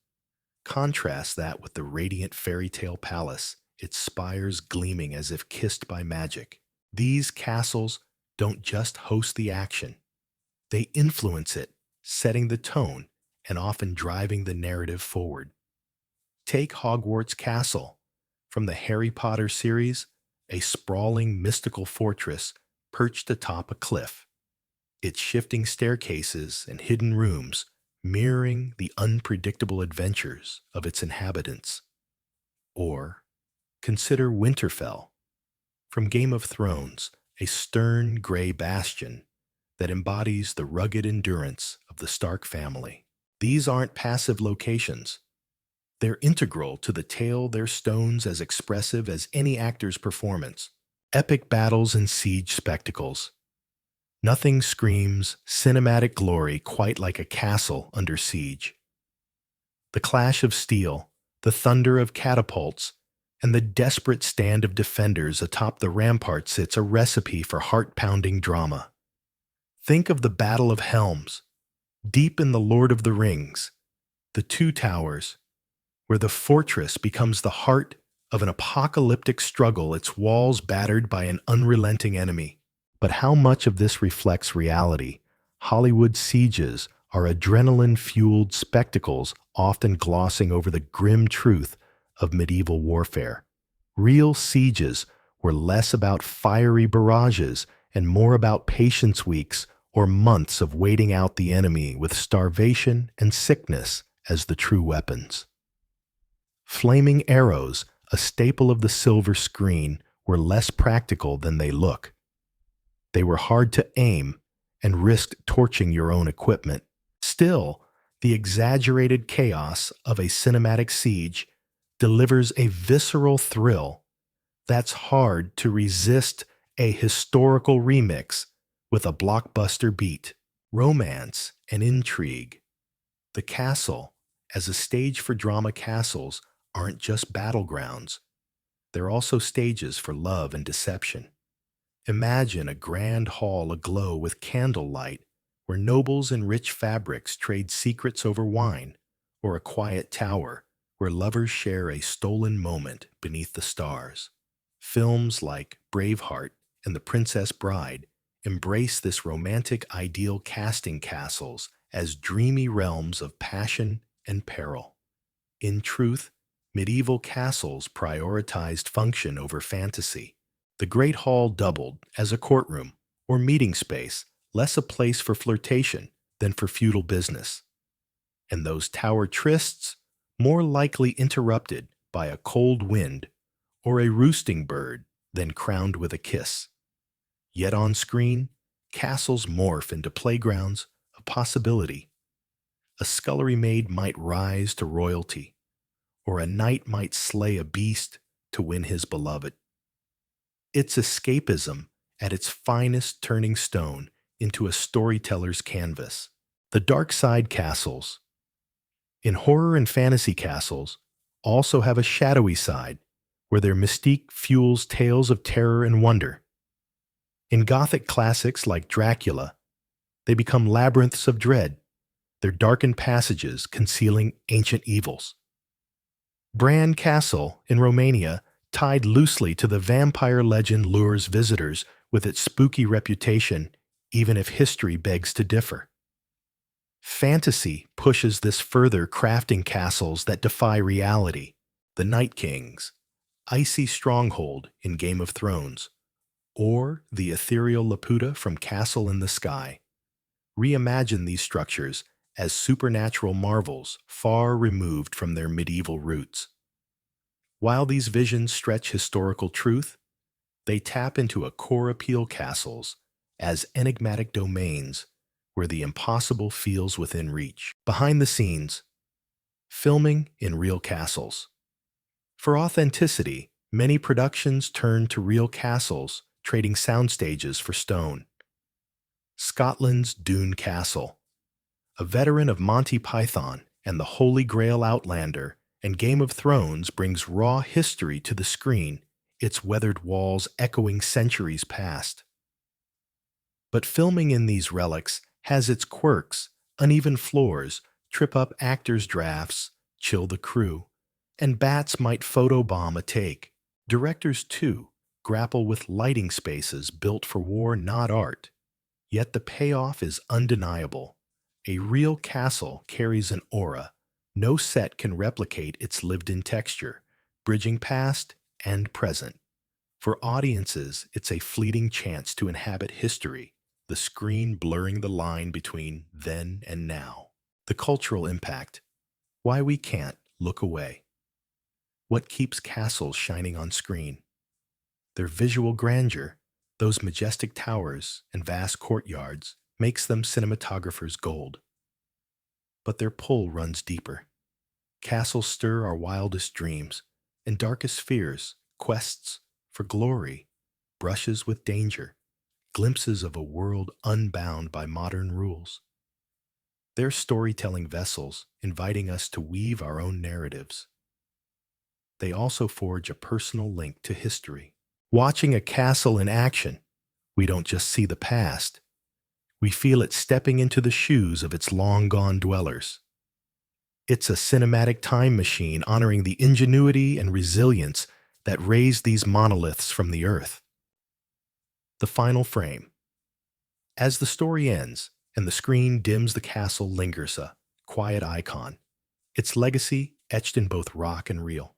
Contrast that with the radiant fairy tale palace, its spires gleaming as if kissed by magic. These castles don't just host the action, they influence it, setting the tone and often driving the narrative forward. Take Hogwarts Castle. From the Harry Potter series, a sprawling mystical fortress perched atop a cliff, its shifting staircases and hidden rooms mirroring the unpredictable adventures of its inhabitants. Or consider Winterfell, from Game of Thrones, a stern gray bastion that embodies the rugged endurance of the Stark family. These aren't passive locations. They're integral to the tale, their stones as expressive as any actor's performance. Epic battles and siege spectacles. Nothing screams cinematic glory quite like a castle under siege. The clash of steel, the thunder of catapults, and the desperate stand of defenders atop the ramparts, it's a recipe for heart-pounding drama. Think of the Battle of Helms, deep in the Lord of the Rings, the Two Towers, where the fortress becomes the heart of an apocalyptic struggle, its walls battered by an unrelenting enemy. But how much of this reflects reality? Hollywood sieges are adrenaline-fueled spectacles, often glossing over the grim truth of medieval warfare. Real sieges were less about fiery barrages and more about patience weeks or months of waiting out the enemy with starvation and sickness as the true weapons. Flaming arrows, a staple of the silver screen, were less practical than they look. They were hard to aim and risked torching your own equipment. Still, the exaggerated chaos of a cinematic siege delivers a visceral thrill that's hard to resist, a historical remix with a blockbuster beat, romance, and intrigue. The castle, as a stage for drama, castles aren't just battlegrounds. They're also stages for love and deception. Imagine a grand hall aglow with candlelight where nobles in rich fabrics trade secrets over wine, or a quiet tower where lovers share a stolen moment beneath the stars. Films like Braveheart and The Princess Bride embrace this romantic ideal, casting castles as dreamy realms of passion and peril. In truth, medieval castles prioritized function over fantasy. The Great Hall doubled as a courtroom or meeting space, less a place for flirtation than for feudal business. And those tower trysts, more likely interrupted by a cold wind or a roosting bird than crowned with a kiss. Yet on screen, castles morph into playgrounds of possibility. A scullery maid might rise to royalty, or a knight might slay a beast to win his beloved. It's escapism at its finest, turning stone into a storyteller's canvas. The dark side castles. In horror and fantasy, castles also have a shadowy side where their mystique fuels tales of terror and wonder. In Gothic classics like Dracula, they become labyrinths of dread, their darkened passages concealing ancient evils. Bran Castle in Romania, tied loosely to the vampire legend, lures visitors with its spooky reputation, even if history begs to differ. Fantasy pushes this further, crafting castles that defy reality. The Night King's icy stronghold in Game of Thrones, or the ethereal Laputa from Castle in the Sky. Reimagine these structures as supernatural marvels far removed from their medieval roots. While these visions stretch historical truth, they tap into a core appeal, castles as enigmatic domains where the impossible feels within reach. Behind the scenes, filming in real castles. For authenticity, many productions turn to real castles, trading sound stages for stone. Scotland's Doune Castle. A veteran of Monty Python and the Holy Grail Outlander and Game of Thrones, brings raw history to the screen, its weathered walls echoing centuries past. But filming in these relics has its quirks: uneven floors trip up actors' drafts, chill the crew, and bats might photobomb a take. Directors, too, grapple with lighting spaces built for war, not art. Yet the payoff is undeniable. A real castle carries an aura. No set can replicate its lived-in texture, bridging past and present. For audiences, it's a fleeting chance to inhabit history, the screen blurring the line between then and now. The cultural impact. Why we can't look away. What keeps castles shining on screen? Their visual grandeur, those majestic towers and vast courtyards, makes them cinematographers' gold. But their pull runs deeper. Castles stir our wildest dreams and darkest fears, quests for glory, brushes with danger, glimpses of a world unbound by modern rules. They're storytelling vessels, inviting us to weave our own narratives. They also forge a personal link to history. Watching a castle in action, we don't just see the past. We feel it stepping into the shoes of its long-gone dwellers. It's a cinematic time machine honoring the ingenuity and resilience that raised these monoliths from the earth. The final frame. As the story ends and the screen dims, the castle lingers, a quiet icon, its legacy etched in both rock and real.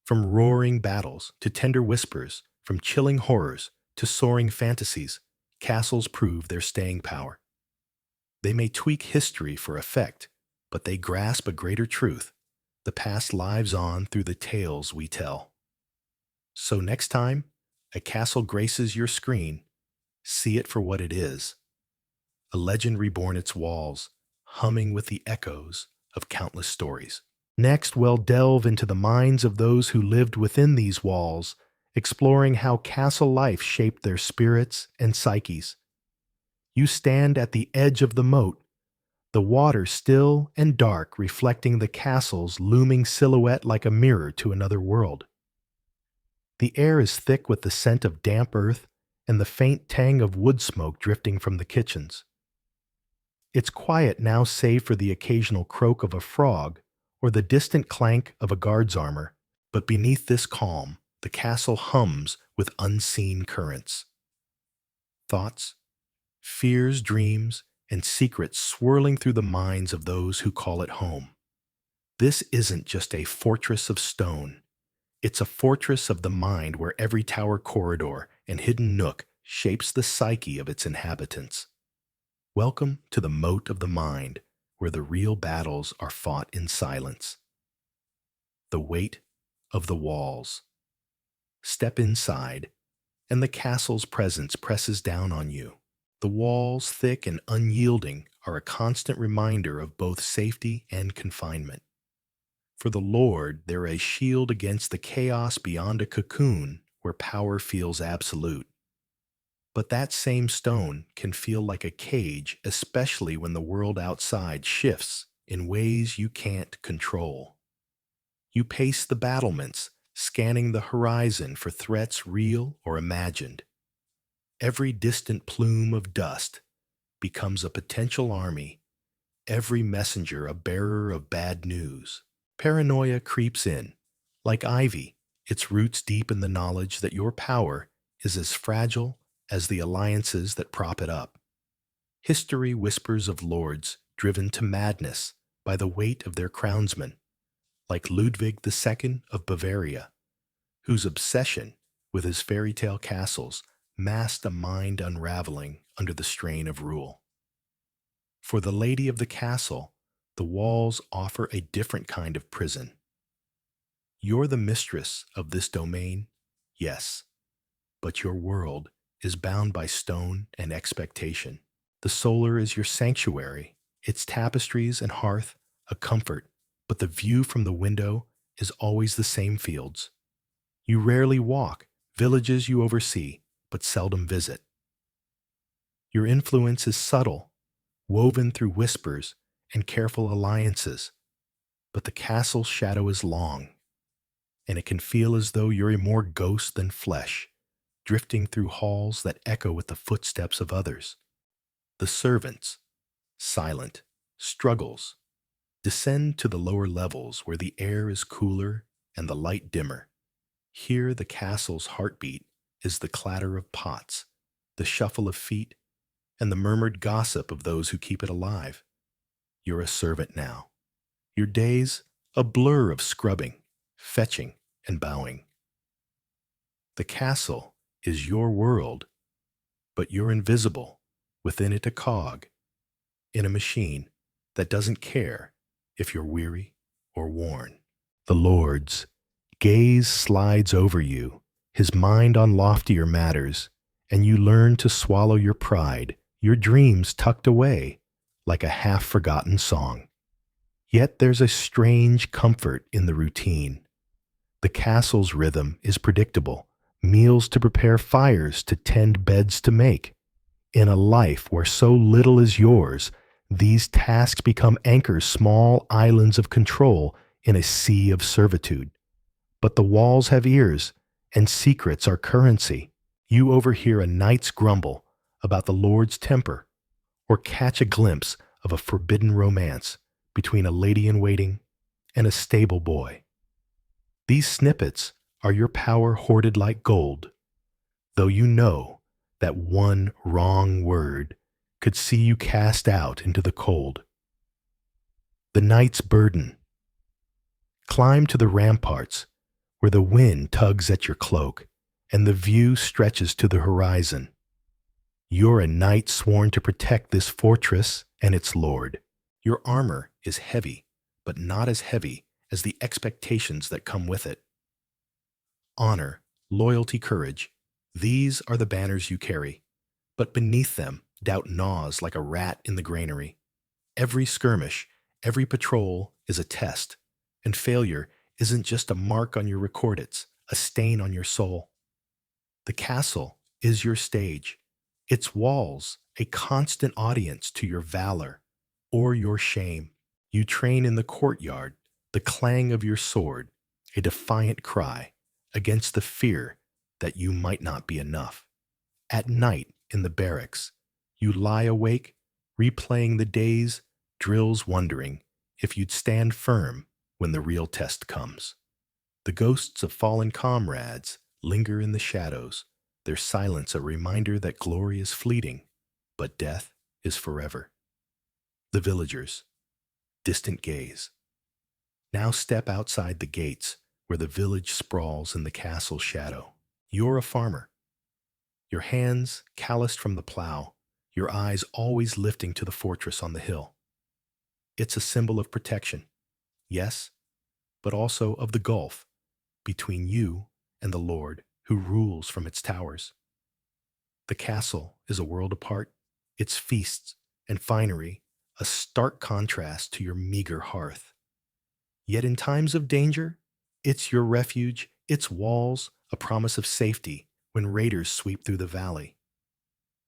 From roaring battles to tender whispers, from chilling horrors to soaring fantasies, castles prove their staying power. They may tweak history for effect, but they grasp a greater truth. The past lives on through the tales we tell. So next time a castle graces your screen, see it for what it is: a legend reborn, its walls humming with the echoes of countless stories. Next, we'll delve into the minds of those who lived within these walls, exploring how castle life shaped their spirits and psyches. You stand at the edge of the moat, the water still and dark, reflecting the castle's looming silhouette like a mirror to another world. The air is thick with the scent of damp earth and the faint tang of wood smoke drifting from the kitchens. It's quiet now, save for the occasional croak of a frog or the distant clank of a guard's armor, but beneath this calm, the castle hums with unseen currents. Thoughts, fears, dreams, and secrets swirling through the minds of those who call it home. This isn't just a fortress of stone. It's a fortress of the mind where every tower, corridor, and hidden nook shapes the psyche of its inhabitants. Welcome to the moat of the mind, where the real battles are fought in silence. The weight of the walls. Step inside, and the castle's presence presses down on you. The walls, thick and unyielding, are a constant reminder of both safety and confinement. For the Lord, they're a shield against the chaos beyond a cocoon where power feels absolute. But that same stone can feel like a cage, especially when the world outside shifts in ways you can't control. You pace the battlements, scanning the horizon for threats real or imagined. Every distant plume of dust becomes a potential army, every messenger a bearer of bad news. Paranoia creeps in. Like ivy, its roots deep in the knowledge that your power is as fragile as the alliances that prop it up. History whispers of lords driven to madness by the weight of their crownsmen, like Ludwig II of Bavaria, whose obsession with his fairy tale castles masked a mind unraveling under the strain of rule. For the lady of the castle, the walls offer a different kind of prison. You're the mistress of this domain, yes, but your world is bound by stone and expectation. The solar is your sanctuary, its tapestries and hearth a comfort, but the view from the window is always the same fields. You rarely walk, villages you oversee, but seldom visit. Your influence is subtle, woven through whispers and careful alliances, but the castle's shadow is long, and it can feel as though you're more ghost than flesh, drifting through halls that echo with the footsteps of others. The servants, silent, struggles, descend to the lower levels where the air is cooler and the light dimmer. Here the castle's heartbeat is the clatter of pots, the shuffle of feet, and the murmured gossip of those who keep it alive. You're a servant now. Your days, a blur of scrubbing, fetching, and bowing. The castle is your world, but you're invisible, within it a cog, in a machine that doesn't care if you're weary or worn. The Lord's gaze slides over you, his mind on loftier matters, and you learn to swallow your pride, your dreams tucked away, like a half-forgotten song. Yet there's a strange comfort in the routine. The castle's rhythm is predictable, meals to prepare, fires to tend, beds to make. In a life where so little is yours, these tasks become anchors, small islands of control in a sea of servitude. But the walls have ears, and secrets are currency. You overhear a knight's grumble about the Lord's temper, or catch a glimpse of a forbidden romance between a lady-in-waiting and a stable boy. These snippets are your power hoarded like gold, though you know that one wrong word could see you cast out into the cold. The night's burden. Climb to the ramparts where the wind tugs at your cloak and the view stretches to the horizon. You're a knight sworn to protect this fortress and its lord. Your armor is heavy, but not as heavy as the expectations that come with it. Honor, loyalty, courage, these are the banners you carry. But beneath them, doubt gnaws like a rat in the granary. Every skirmish, every patrol is a test, and failure isn't just a mark on your record, it's a stain on your soul. The castle is your stage, its walls a constant audience to your valor or your shame. You train in the courtyard, the clang of your sword, a defiant cry against the fear that you might not be enough. At night in the barracks, you lie awake, replaying the day's drills, wondering if you'd stand firm when the real test comes. The ghosts of fallen comrades linger in the shadows, their silence a reminder that glory is fleeting, but death is forever. The villagers, distant gaze. Now step outside the gates where the village sprawls in the castle's shadow. You're a farmer, your hands calloused from the plow, your eyes always lifting to the fortress on the hill. It's a symbol of protection, yes, but also of the gulf between you and the Lord who rules from its towers. The castle is a world apart, its feasts and finery a stark contrast to your meager hearth. Yet in times of danger, it's your refuge, its walls, a promise of safety when raiders sweep through the valley.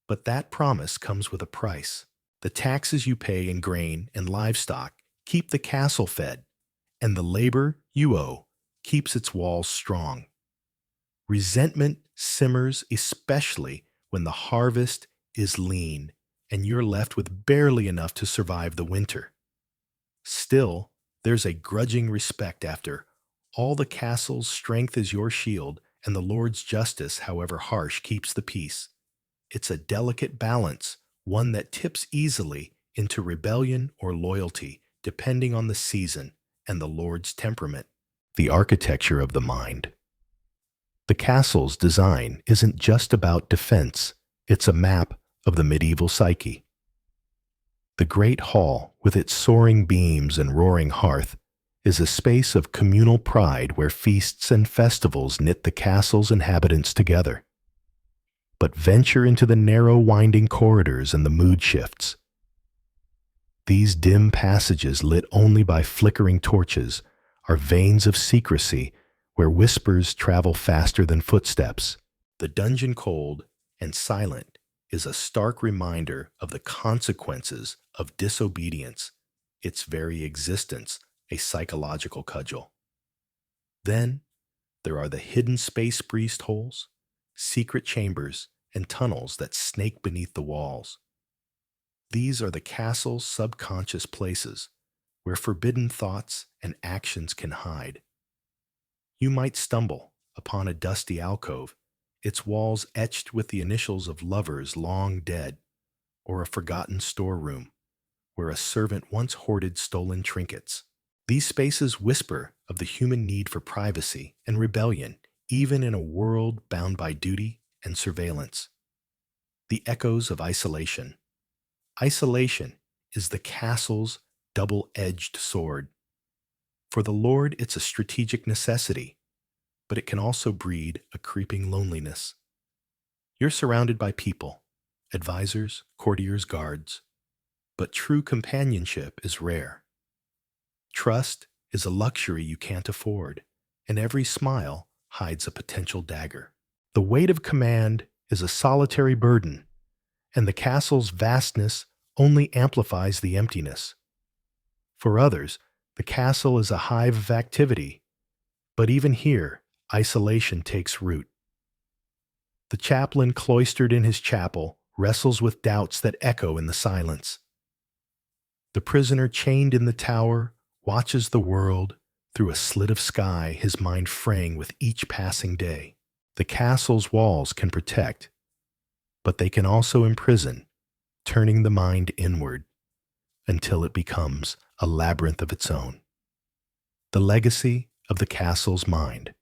But that promise comes with a price. The taxes you pay in grain and livestock keep the castle fed, and the labor you owe keeps its walls strong. Resentment simmers especially when the harvest is lean and you're left with barely enough to survive the winter. Still, there's a grudging respect after all the castle's strength is your shield, and the Lord's justice, however harsh, keeps the peace. It's a delicate balance, one that tips easily into rebellion or loyalty, depending on the season and the Lord's temperament. The architecture of the mind. The castle's design isn't just about defense, it's a map of the medieval psyche. The great hall, with its soaring beams and roaring hearth, is a space of communal pride where feasts and festivals knit the castle's inhabitants together. But venture into the narrow winding corridors and the mood shifts. These dim passages lit only by flickering torches are veins of secrecy where whispers travel faster than footsteps. The dungeon, cold and silent, is a stark reminder of the consequences of disobedience, its very existence a psychological cudgel. Then there are the hidden space breezed holes, secret chambers, and tunnels that snake beneath the walls. These are the castle's subconscious places where forbidden thoughts and actions can hide. You might stumble upon a dusty alcove, its walls etched with the initials of lovers long dead, or a forgotten storeroom where a servant once hoarded stolen trinkets. These spaces whisper of the human need for privacy and rebellion, even in a world bound by duty and surveillance. The echoes of isolation. Isolation is the castle's double-edged sword. For the Lord, it's a strategic necessity, but it can also breed a creeping loneliness. You're surrounded by people, advisors, courtiers, guards, but true companionship is rare. Trust is a luxury you can't afford, and every smile hides a potential dagger. The weight of command is a solitary burden, and the castle's vastness only amplifies the emptiness. For others, the castle is a hive of activity, but even here, isolation takes root. The chaplain, cloistered in his chapel, wrestles with doubts that echo in the silence. The prisoner, chained in the tower, watches the world through a slit of sky, his mind fraying with each passing day. The castle's walls can protect, but they can also imprison, turning the mind inward until it becomes a labyrinth of its own. The legacy of the castle's mind.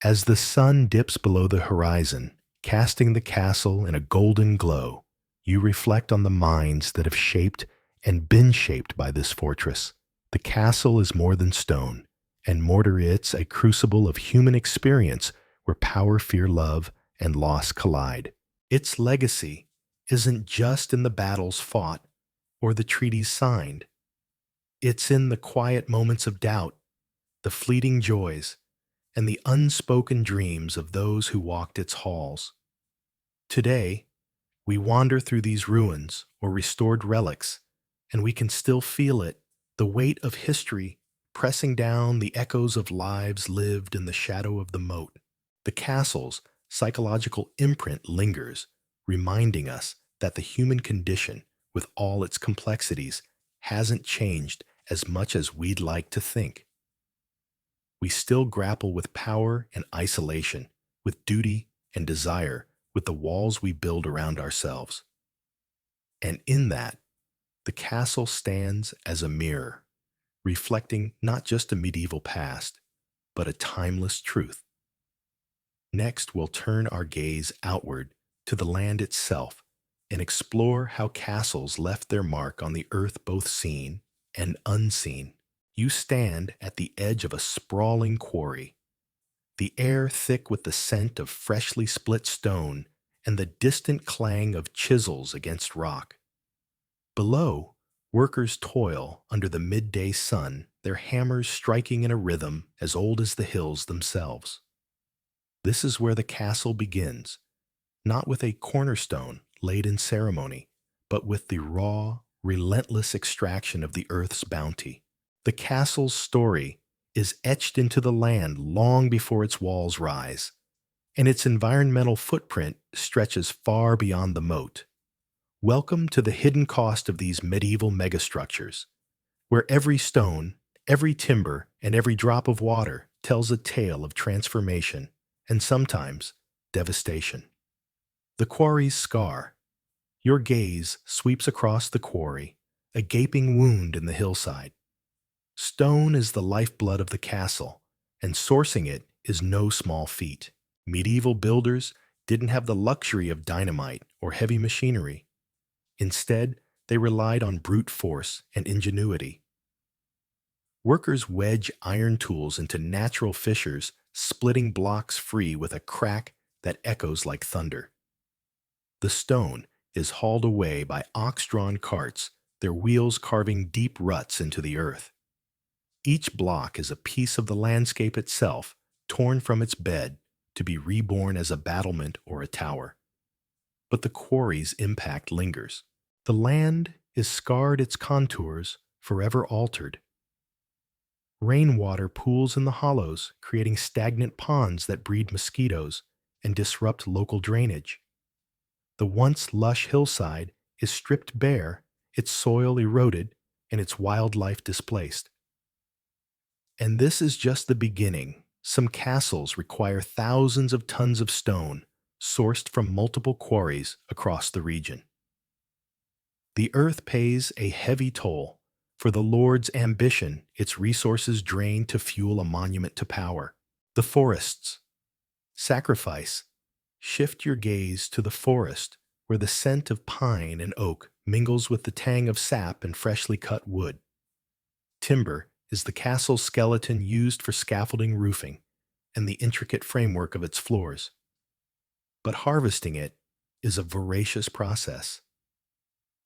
As the sun dips below the horizon, casting the castle in a golden glow, you reflect on the minds that have shaped and been shaped by this fortress. The castle is more than stone, and mortar, it's a crucible of human experience where power, fear, love, and loss collide. Its legacy isn't just in the battles fought or the treaties signed. It's in the quiet moments of doubt, the fleeting joys, and the unspoken dreams of those who walked its halls. Today, we wander through these ruins or restored relics, and we can still feel it, the weight of history pressing down the echoes of lives lived in the shadow of the moat. The castle's psychological imprint lingers, reminding us that the human condition, with all its complexities, hasn't changed as much as we'd like to think. We still grapple with power and isolation, with duty and desire, with the walls we build around ourselves. And in that, the castle stands as a mirror, reflecting not just a medieval past, but a timeless truth. Next, we'll turn our gaze outward to the land itself and explore how castles left their mark on the earth, both seen and unseen. You stand at the edge of a sprawling quarry, the air thick with the scent of freshly split stone and the distant clang of chisels against rock. Below, workers toil under the midday sun their hammers striking in a rhythm as old as the hills themselves. This is where the castle begins, not with a cornerstone laid in ceremony, but with the raw, relentless extraction of the earth's bounty. The castle's story is etched into the land long before its walls rise, and its environmental footprint stretches far beyond the moat. Welcome to the hidden cost of these medieval megastructures, where every stone, every timber, and every drop of water tells a tale of transformation and sometimes devastation. The quarry's scar. Your gaze sweeps across the quarry, a gaping wound in the hillside. Stone is the lifeblood of the castle, and sourcing it is no small feat. Medieval builders didn't have the luxury of dynamite or heavy machinery. Instead, they relied on brute force and ingenuity. Workers wedge iron tools into natural fissures, splitting blocks free with a crack that echoes like thunder. The stone is hauled away by ox-drawn carts, their wheels carving deep ruts into the earth. Each block is a piece of the landscape itself, torn from its bed to be reborn as a battlement or a tower. But the quarry's impact lingers. The land is scarred, its contours forever altered. Rainwater pools in the hollows, creating stagnant ponds that breed mosquitoes and disrupt local drainage. The once lush hillside is stripped bare, its soil eroded, and its wildlife displaced. And this is just the beginning. Some castles require thousands of tons of stone, sourced from multiple quarries across the region. The earth pays a heavy toll. For the Lord's ambition, its resources drain to fuel a monument to power. The forests. Sacrifice. Shift your gaze to the forest, where the scent of pine and oak mingles with the tang of sap and freshly cut wood. Timber is the castle's skeleton used for scaffolding roofing and the intricate framework of its floors. But harvesting it is a voracious process.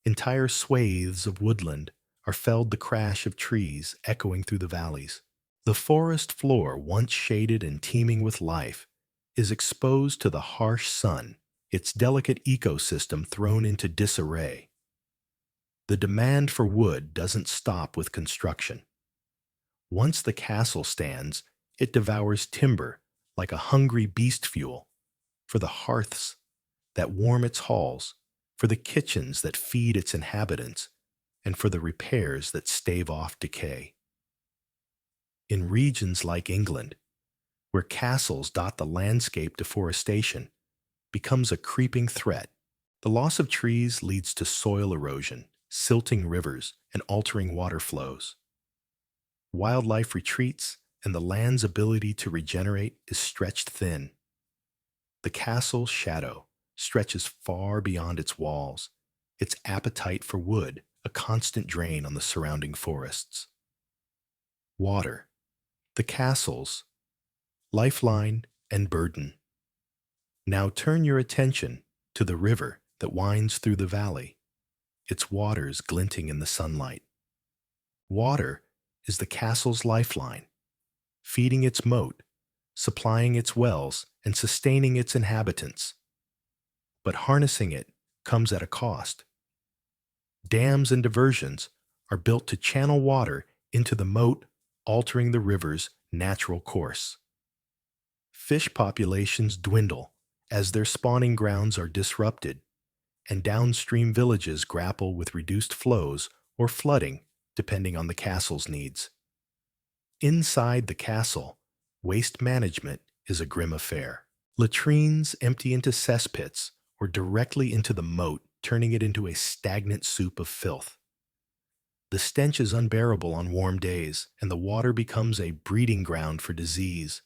Entire swathes of woodland are felled, the crash of trees echoing through the valleys. The forest floor, once shaded and teeming with life, is exposed to the harsh sun, its delicate ecosystem thrown into disarray. The demand for wood doesn't stop with construction. Once the castle stands, it devours timber like a hungry beast, fuel for the hearths that warm its halls, for the kitchens that feed its inhabitants, and for the repairs that stave off decay. In regions like England, where castles dot the landscape, deforestation becomes a creeping threat. The loss of trees leads to soil erosion, silting rivers, and altering water flows. Wildlife retreats, and the land's ability to regenerate is stretched thin. The castle's shadow stretches far beyond its walls, its appetite for wood a constant drain on the surrounding forests. Water, the castle's lifeline and burden. Now turn your attention to the river that winds through the valley, its waters glinting in the sunlight. Water is the castle's lifeline, feeding its moat, supplying its wells, and sustaining its inhabitants. But harnessing it comes at a cost. Dams and diversions are built to channel water into the moat, altering the river's natural course. Fish populations dwindle as their spawning grounds are disrupted, and downstream villages grapple with reduced flows or flooding, depending on the castle's needs. Inside the castle, waste management is a grim affair. Latrines empty into cesspits or directly into the moat, turning it into a stagnant soup of filth. The stench is unbearable on warm days, and the water becomes a breeding ground for disease.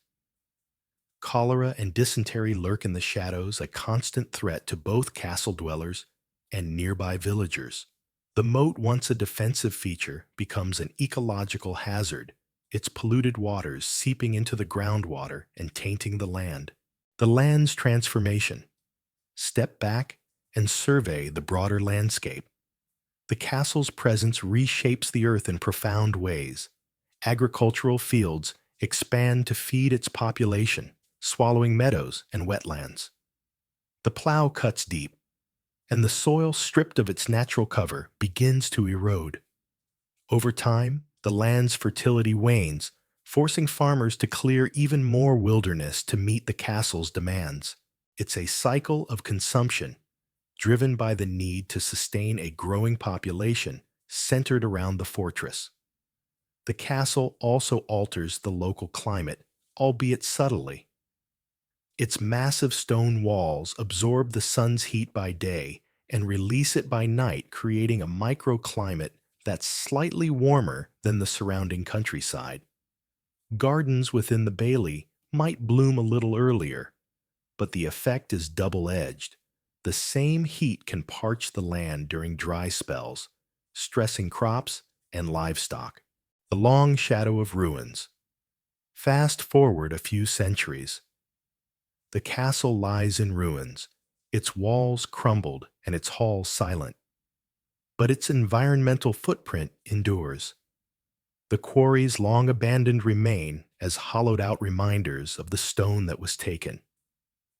Cholera and dysentery lurk in the shadows, a constant threat to both castle dwellers and nearby villagers. The moat, once a defensive feature, becomes an ecological hazard, its polluted waters seeping into the groundwater and tainting the land. The land's transformation. Step back and survey the broader landscape. The castle's presence reshapes the earth in profound ways, Agricultural fields expand to feed its population, swallowing meadows and wetlands. The plow cuts deep, and the soil, stripped of its natural cover, begins to erode. Over time, the land's fertility wanes, forcing farmers to clear even more wilderness to meet the castle's demands. It's a cycle of consumption, driven by the need to sustain a growing population centered around the fortress. The castle also alters the local climate, albeit subtly. Its massive stone walls absorb the sun's heat by day and release it by night, creating a microclimate that's slightly warmer than the surrounding countryside. Gardens within the bailey might bloom a little earlier, but the effect is double-edged. The same heat can parch the land during dry spells, stressing crops and livestock. The long shadow of ruins. Fast forward a few centuries. The castle lies in ruins, its walls crumbled and its halls silent. But its environmental footprint endures. The quarries long abandoned remain as hollowed-out reminders of the stone that was taken.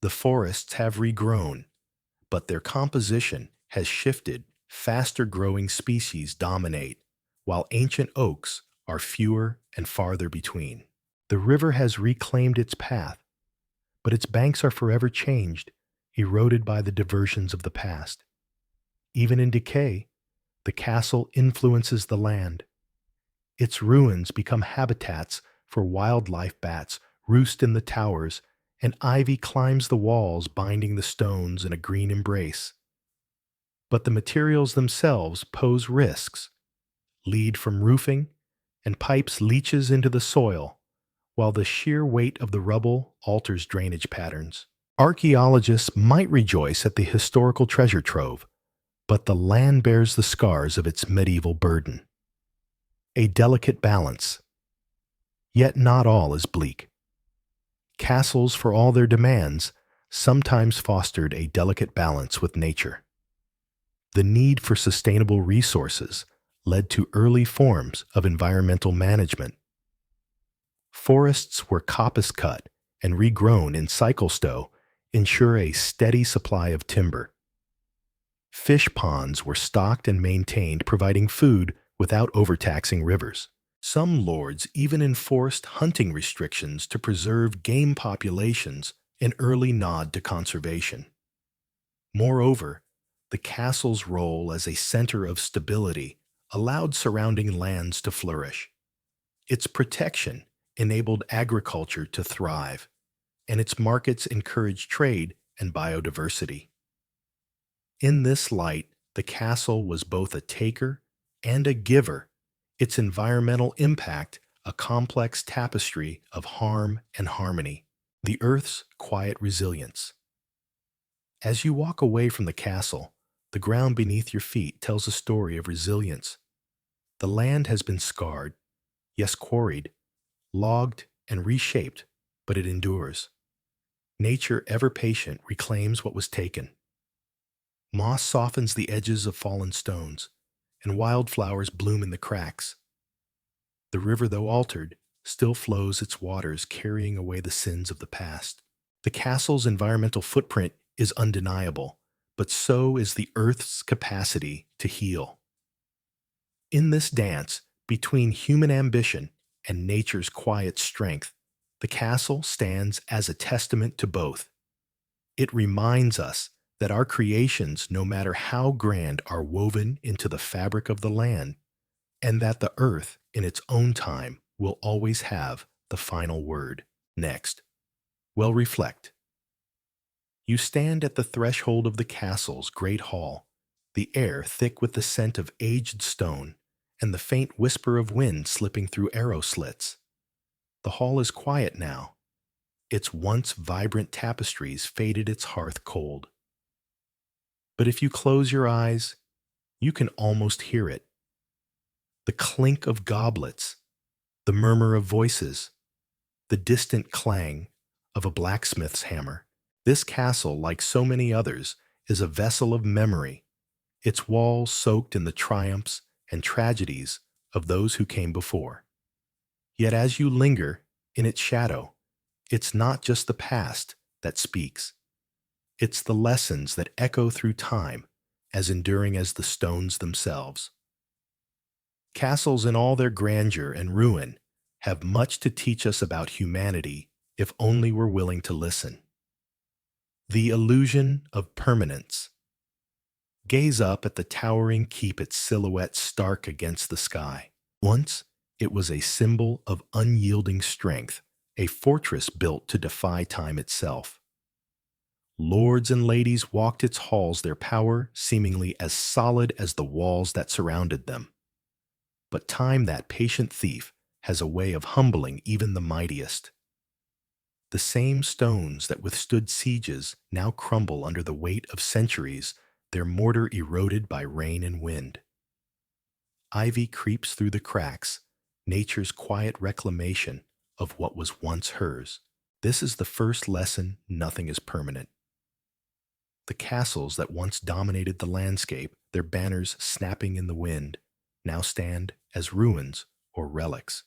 The forests have regrown, but their composition has shifted. Faster-growing species dominate, while ancient oaks are fewer and farther between. The river has reclaimed its path, but its banks are forever changed, eroded by the diversions of the past. Even in decay, the castle influences the land. Its ruins become habitats for wildlife. Bats roost in the towers, and ivy climbs the walls, binding the stones in a green embrace. But the materials themselves pose risks. Lead from roofing and pipes leaches into the soil, while the sheer weight of the rubble alters drainage patterns. Archaeologists might rejoice at the historical treasure trove, but the land bears the scars of its medieval burden. A delicate balance. Yet not all is bleak. Castles, for all their demands, sometimes fostered a delicate balance with nature. The need for sustainable resources led to early forms of environmental management. Forests were coppice cut and regrown in cycle stow, ensure a steady supply of timber. Fish ponds were stocked and maintained, providing food without overtaxing rivers. Some lords even enforced hunting restrictions to preserve game populations, an early nod to conservation. Moreover, the castle's role as a center of stability allowed surrounding lands to flourish. Its protection enabled agriculture to thrive, and its markets encouraged trade and biodiversity. In this light, the castle was both a taker and a giver, its environmental impact a complex tapestry of harm and harmony, the Earth's quiet resilience. As you walk away from the castle, the ground beneath your feet tells a story of resilience. The land has been scarred, yes, quarried, logged, and reshaped, but it endures. Nature, ever patient, reclaims what was taken. Moss softens the edges of fallen stones, and wildflowers bloom in the cracks. The river, though altered, still flows its waters, carrying away the sins of the past. The castle's environmental footprint is undeniable, but so is the Earth's capacity to heal. In this dance between human ambition and nature's quiet strength, the castle stands as a testament to both. It reminds us that our creations, no matter how grand, are woven into the fabric of the land, and that the earth, in its own time, will always have the final word. Next, well, reflect. You stand at the threshold of the castle's great hall, the air thick with the scent of aged stone, and the faint whisper of wind slipping through arrow slits. The hall is quiet now. Its once vibrant tapestries faded its hearth cold. But if you close your eyes, you can almost hear it. The clink of goblets, the murmur of voices, the distant clang of a blacksmith's hammer. This castle, like so many others, is a vessel of memory, its walls soaked in the triumphs and tragedies of those who came before. Yet as you linger in its shadow, it's not just the past that speaks. It's the lessons that echo through time, as enduring as the stones themselves. Castles in all their grandeur and ruin have much to teach us about humanity if only we're willing to listen. The illusion of permanence. Gaze up at the towering keep, its silhouette stark against the sky. Once, it was a symbol of unyielding strength, a fortress built to defy time itself. Lords and ladies walked its halls, their power seemingly as solid as the walls that surrounded them. But time, that patient thief, has a way of humbling even the mightiest. The same stones that withstood sieges now crumble under the weight of centuries, their mortar eroded by rain and wind. Ivy creeps through the cracks, nature's quiet reclamation of what was once hers. This is the first lesson: nothing is permanent. The castles that once dominated the landscape, their banners snapping in the wind, now stand as ruins or relics.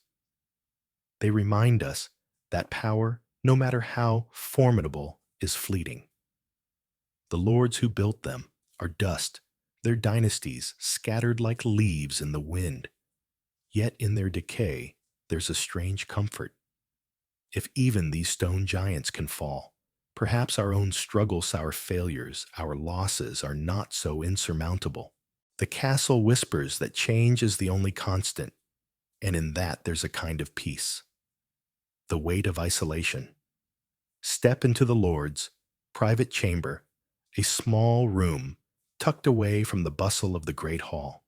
They remind us that power, no matter how formidable, is fleeting. The lords who built them are dust, their dynasties scattered like leaves in the wind. Yet in their decay, there's a strange comfort. If even these stone giants can fall, perhaps our own struggles, our failures, our losses are not so insurmountable. The castle whispers that change is the only constant, and in that there's a kind of peace. The weight of isolation. Step into the Lord's private chamber, a small room tucked away from the bustle of the great hall.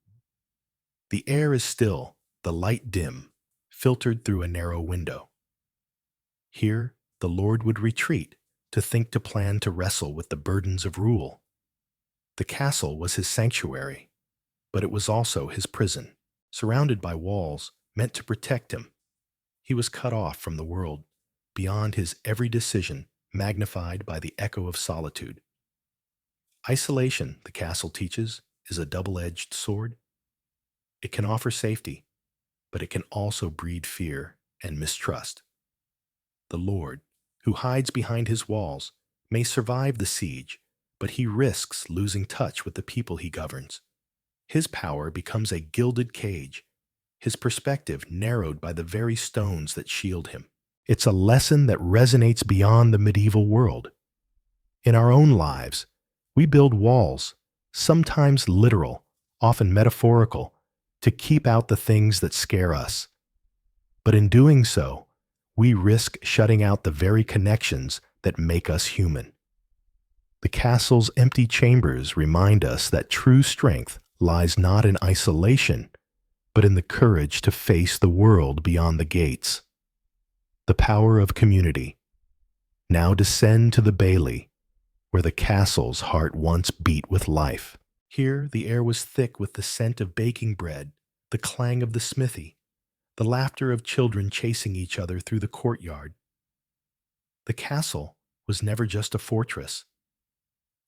The air is still, the light dim, filtered through a narrow window. Here, the Lord would retreat, to think, to plan, to wrestle with the burdens of rule. The castle was his sanctuary, but it was also his prison, surrounded by walls meant to protect him. He was cut off from the world, beyond his every decision, magnified by the echo of solitude. Isolation, the castle teaches, is a double-edged sword. It can offer safety, but it can also breed fear and mistrust. The Lord, who hides behind his walls, may survive the siege, but he risks losing touch with the people he governs. His power becomes a gilded cage, his perspective narrowed by the very stones that shield him. It's a lesson that resonates beyond the medieval world. In our own lives, we build walls, sometimes literal, often metaphorical, to keep out the things that scare us. But in doing so, we risk shutting out the very connections that make us human. The castle's empty chambers remind us that true strength lies not in isolation, but in the courage to face the world beyond the gates. The power of community. Now descend to the bailey, where the castle's heart once beat with life. Here the air was thick with the scent of baking bread, the clang of the smithy, the laughter of children chasing each other through the courtyard. The castle was never just a fortress.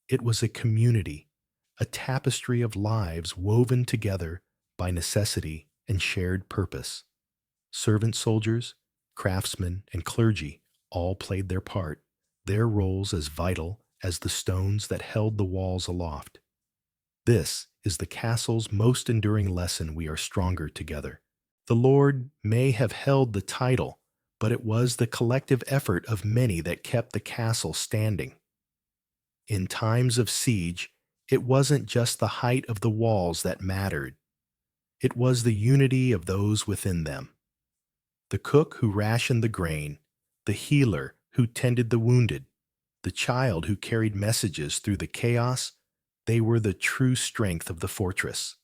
It was a community, a tapestry of lives woven together by necessity and shared purpose. Servant soldiers, craftsmen, and clergy all played their part, their roles as vital as the stones that held the walls aloft. This is the castle's most enduring lesson: we are stronger together. The Lord may have held the title, but it was the collective effort of many that kept the castle standing. In times of siege, it wasn't just the height of the walls that mattered. It was the unity of those within them. The cook who rationed the grain, the healer who tended the wounded, the child who carried messages through the chaos, they were the true strength of the fortress.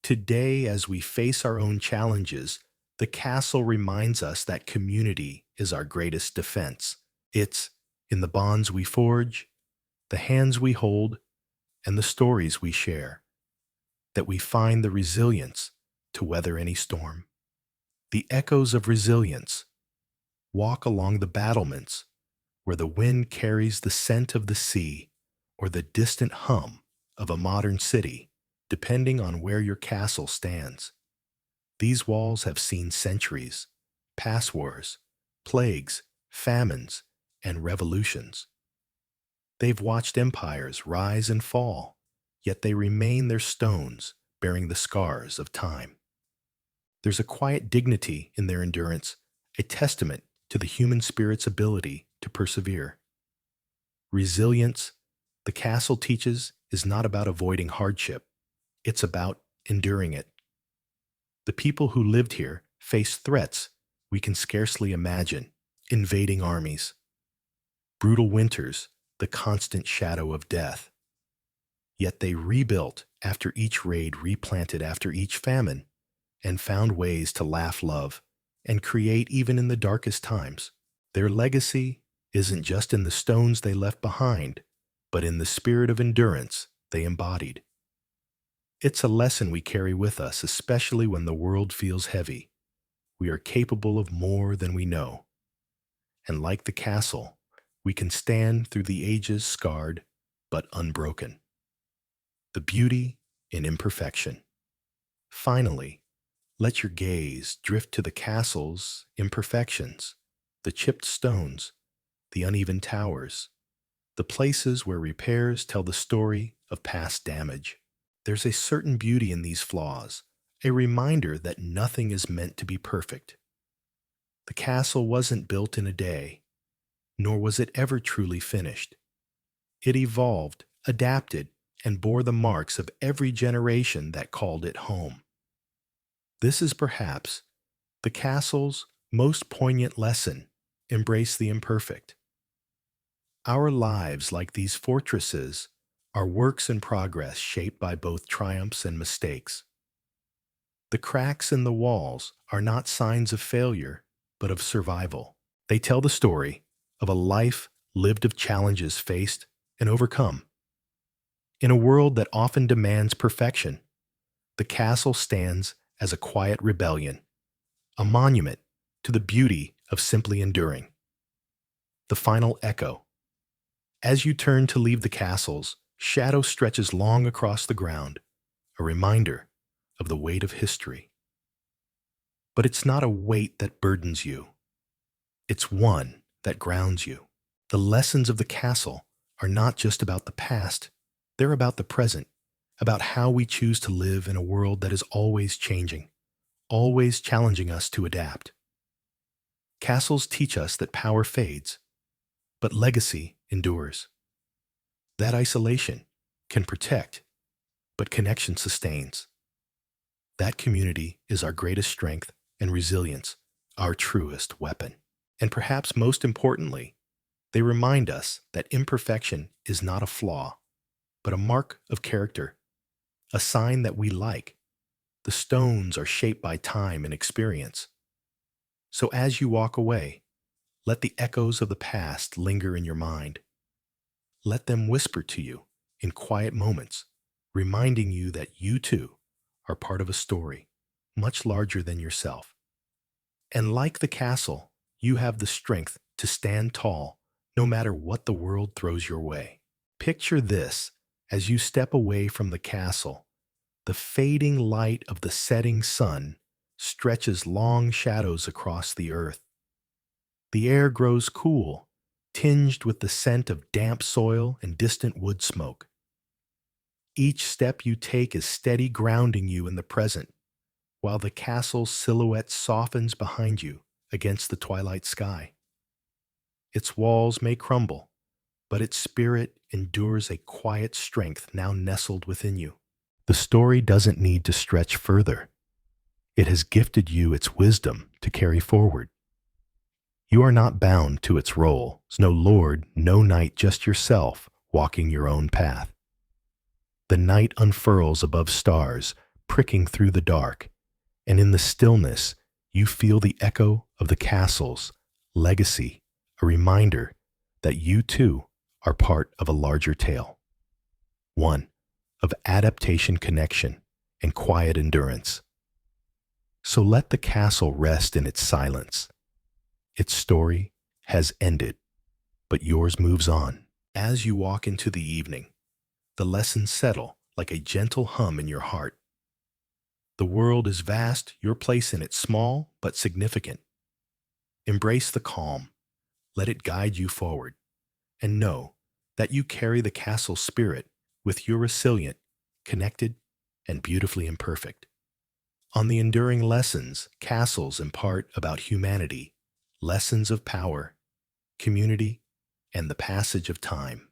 Today, as we face our own challenges, the castle reminds us that community is our greatest defense. It's in the bonds we forge, the hands we hold, and the stories we share that we find the resilience to weather any storm. The echoes of resilience walk along the battlements where the wind carries the scent of the sea or the distant hum of a modern city, depending on where your castle stands. These walls have seen centuries, past wars, plagues, famines, and revolutions. They've watched empires rise and fall, yet they remain their stones, bearing the scars of time. There's a quiet dignity in their endurance, a testament to the human spirit's ability to persevere. Resilience, the castle teaches, is not about avoiding hardship. It's about enduring it. The people who lived here faced threats we can scarcely imagine: invading armies, brutal winters, the constant shadow of death. Yet they rebuilt after each raid, replanted after each famine, and found ways to laugh, love, and create even in the darkest times. Their legacy isn't just in the stones they left behind, but in the spirit of endurance they embodied. It's a lesson we carry with us, especially when the world feels heavy. We are capable of more than we know. And like the castle, we can stand through the ages scarred but unbroken. The beauty in imperfection. Finally, let your gaze drift to the castle's imperfections, the chipped stones, the uneven towers, the places where repairs tell the story of past damage. There's a certain beauty in these flaws, a reminder that nothing is meant to be perfect. The castle wasn't built in a day, nor was it ever truly finished. It evolved, adapted, and bore the marks of every generation that called it home. This is perhaps the castle's most poignant lesson: embrace the imperfect. Our lives, like these fortresses, are works in progress shaped by both triumphs and mistakes. The cracks in the walls are not signs of failure, but of survival. They tell the story of a life lived of challenges faced and overcome. In a world that often demands perfection, the castle stands as a quiet rebellion, a monument to the beauty of simply enduring. The final echo. As you turn to leave the castle's shadow stretches long across the ground, a reminder of the weight of history. But it's not a weight that burdens you. It's one that grounds you. The lessons of the castle are not just about the past, they're about the present, about how we choose to live in a world that is always changing, always challenging us to adapt. Castles teach us that power fades, but legacy endures. That isolation can protect, but connection sustains. That community is our greatest strength and resilience, our truest weapon. And perhaps most importantly, they remind us that imperfection is not a flaw, but a mark of character, a sign that we like. The stones are shaped by time and experience. So as you walk away, let the echoes of the past linger in your mind. Let them whisper to you in quiet moments, reminding you that you too are part of a story much larger than yourself. And like the castle, you have the strength to stand tall no matter what the world throws your way. Picture this as you step away from the castle. The fading light of the setting sun stretches long shadows across the earth. The air grows cool, tinged with the scent of damp soil and distant wood smoke. Each step you take is steady, grounding you in the present, while the castle's silhouette softens behind you against the twilight sky. Its walls may crumble, but its spirit endures a quiet strength now nestled within you. The story doesn't need to stretch further. It has gifted you its wisdom to carry forward. You are not bound to its role. No lord, no knight, just yourself, walking your own path. The night unfurls above stars, pricking through the dark, and in the stillness, you feel the echo of the castle's legacy, a reminder that you too are part of a larger tale. One of adaptation, connection, and quiet endurance. So let the castle rest in its silence. Its story has ended, but yours moves on. As you walk into the evening, the lessons settle like a gentle hum in your heart. The world is vast, your place in it small but significant. Embrace the calm, let it guide you forward, and know that you carry the castle spirit with your resilient, connected, and beautifully imperfect. On the enduring lessons castles impart about humanity, lessons of power, community, and the passage of time.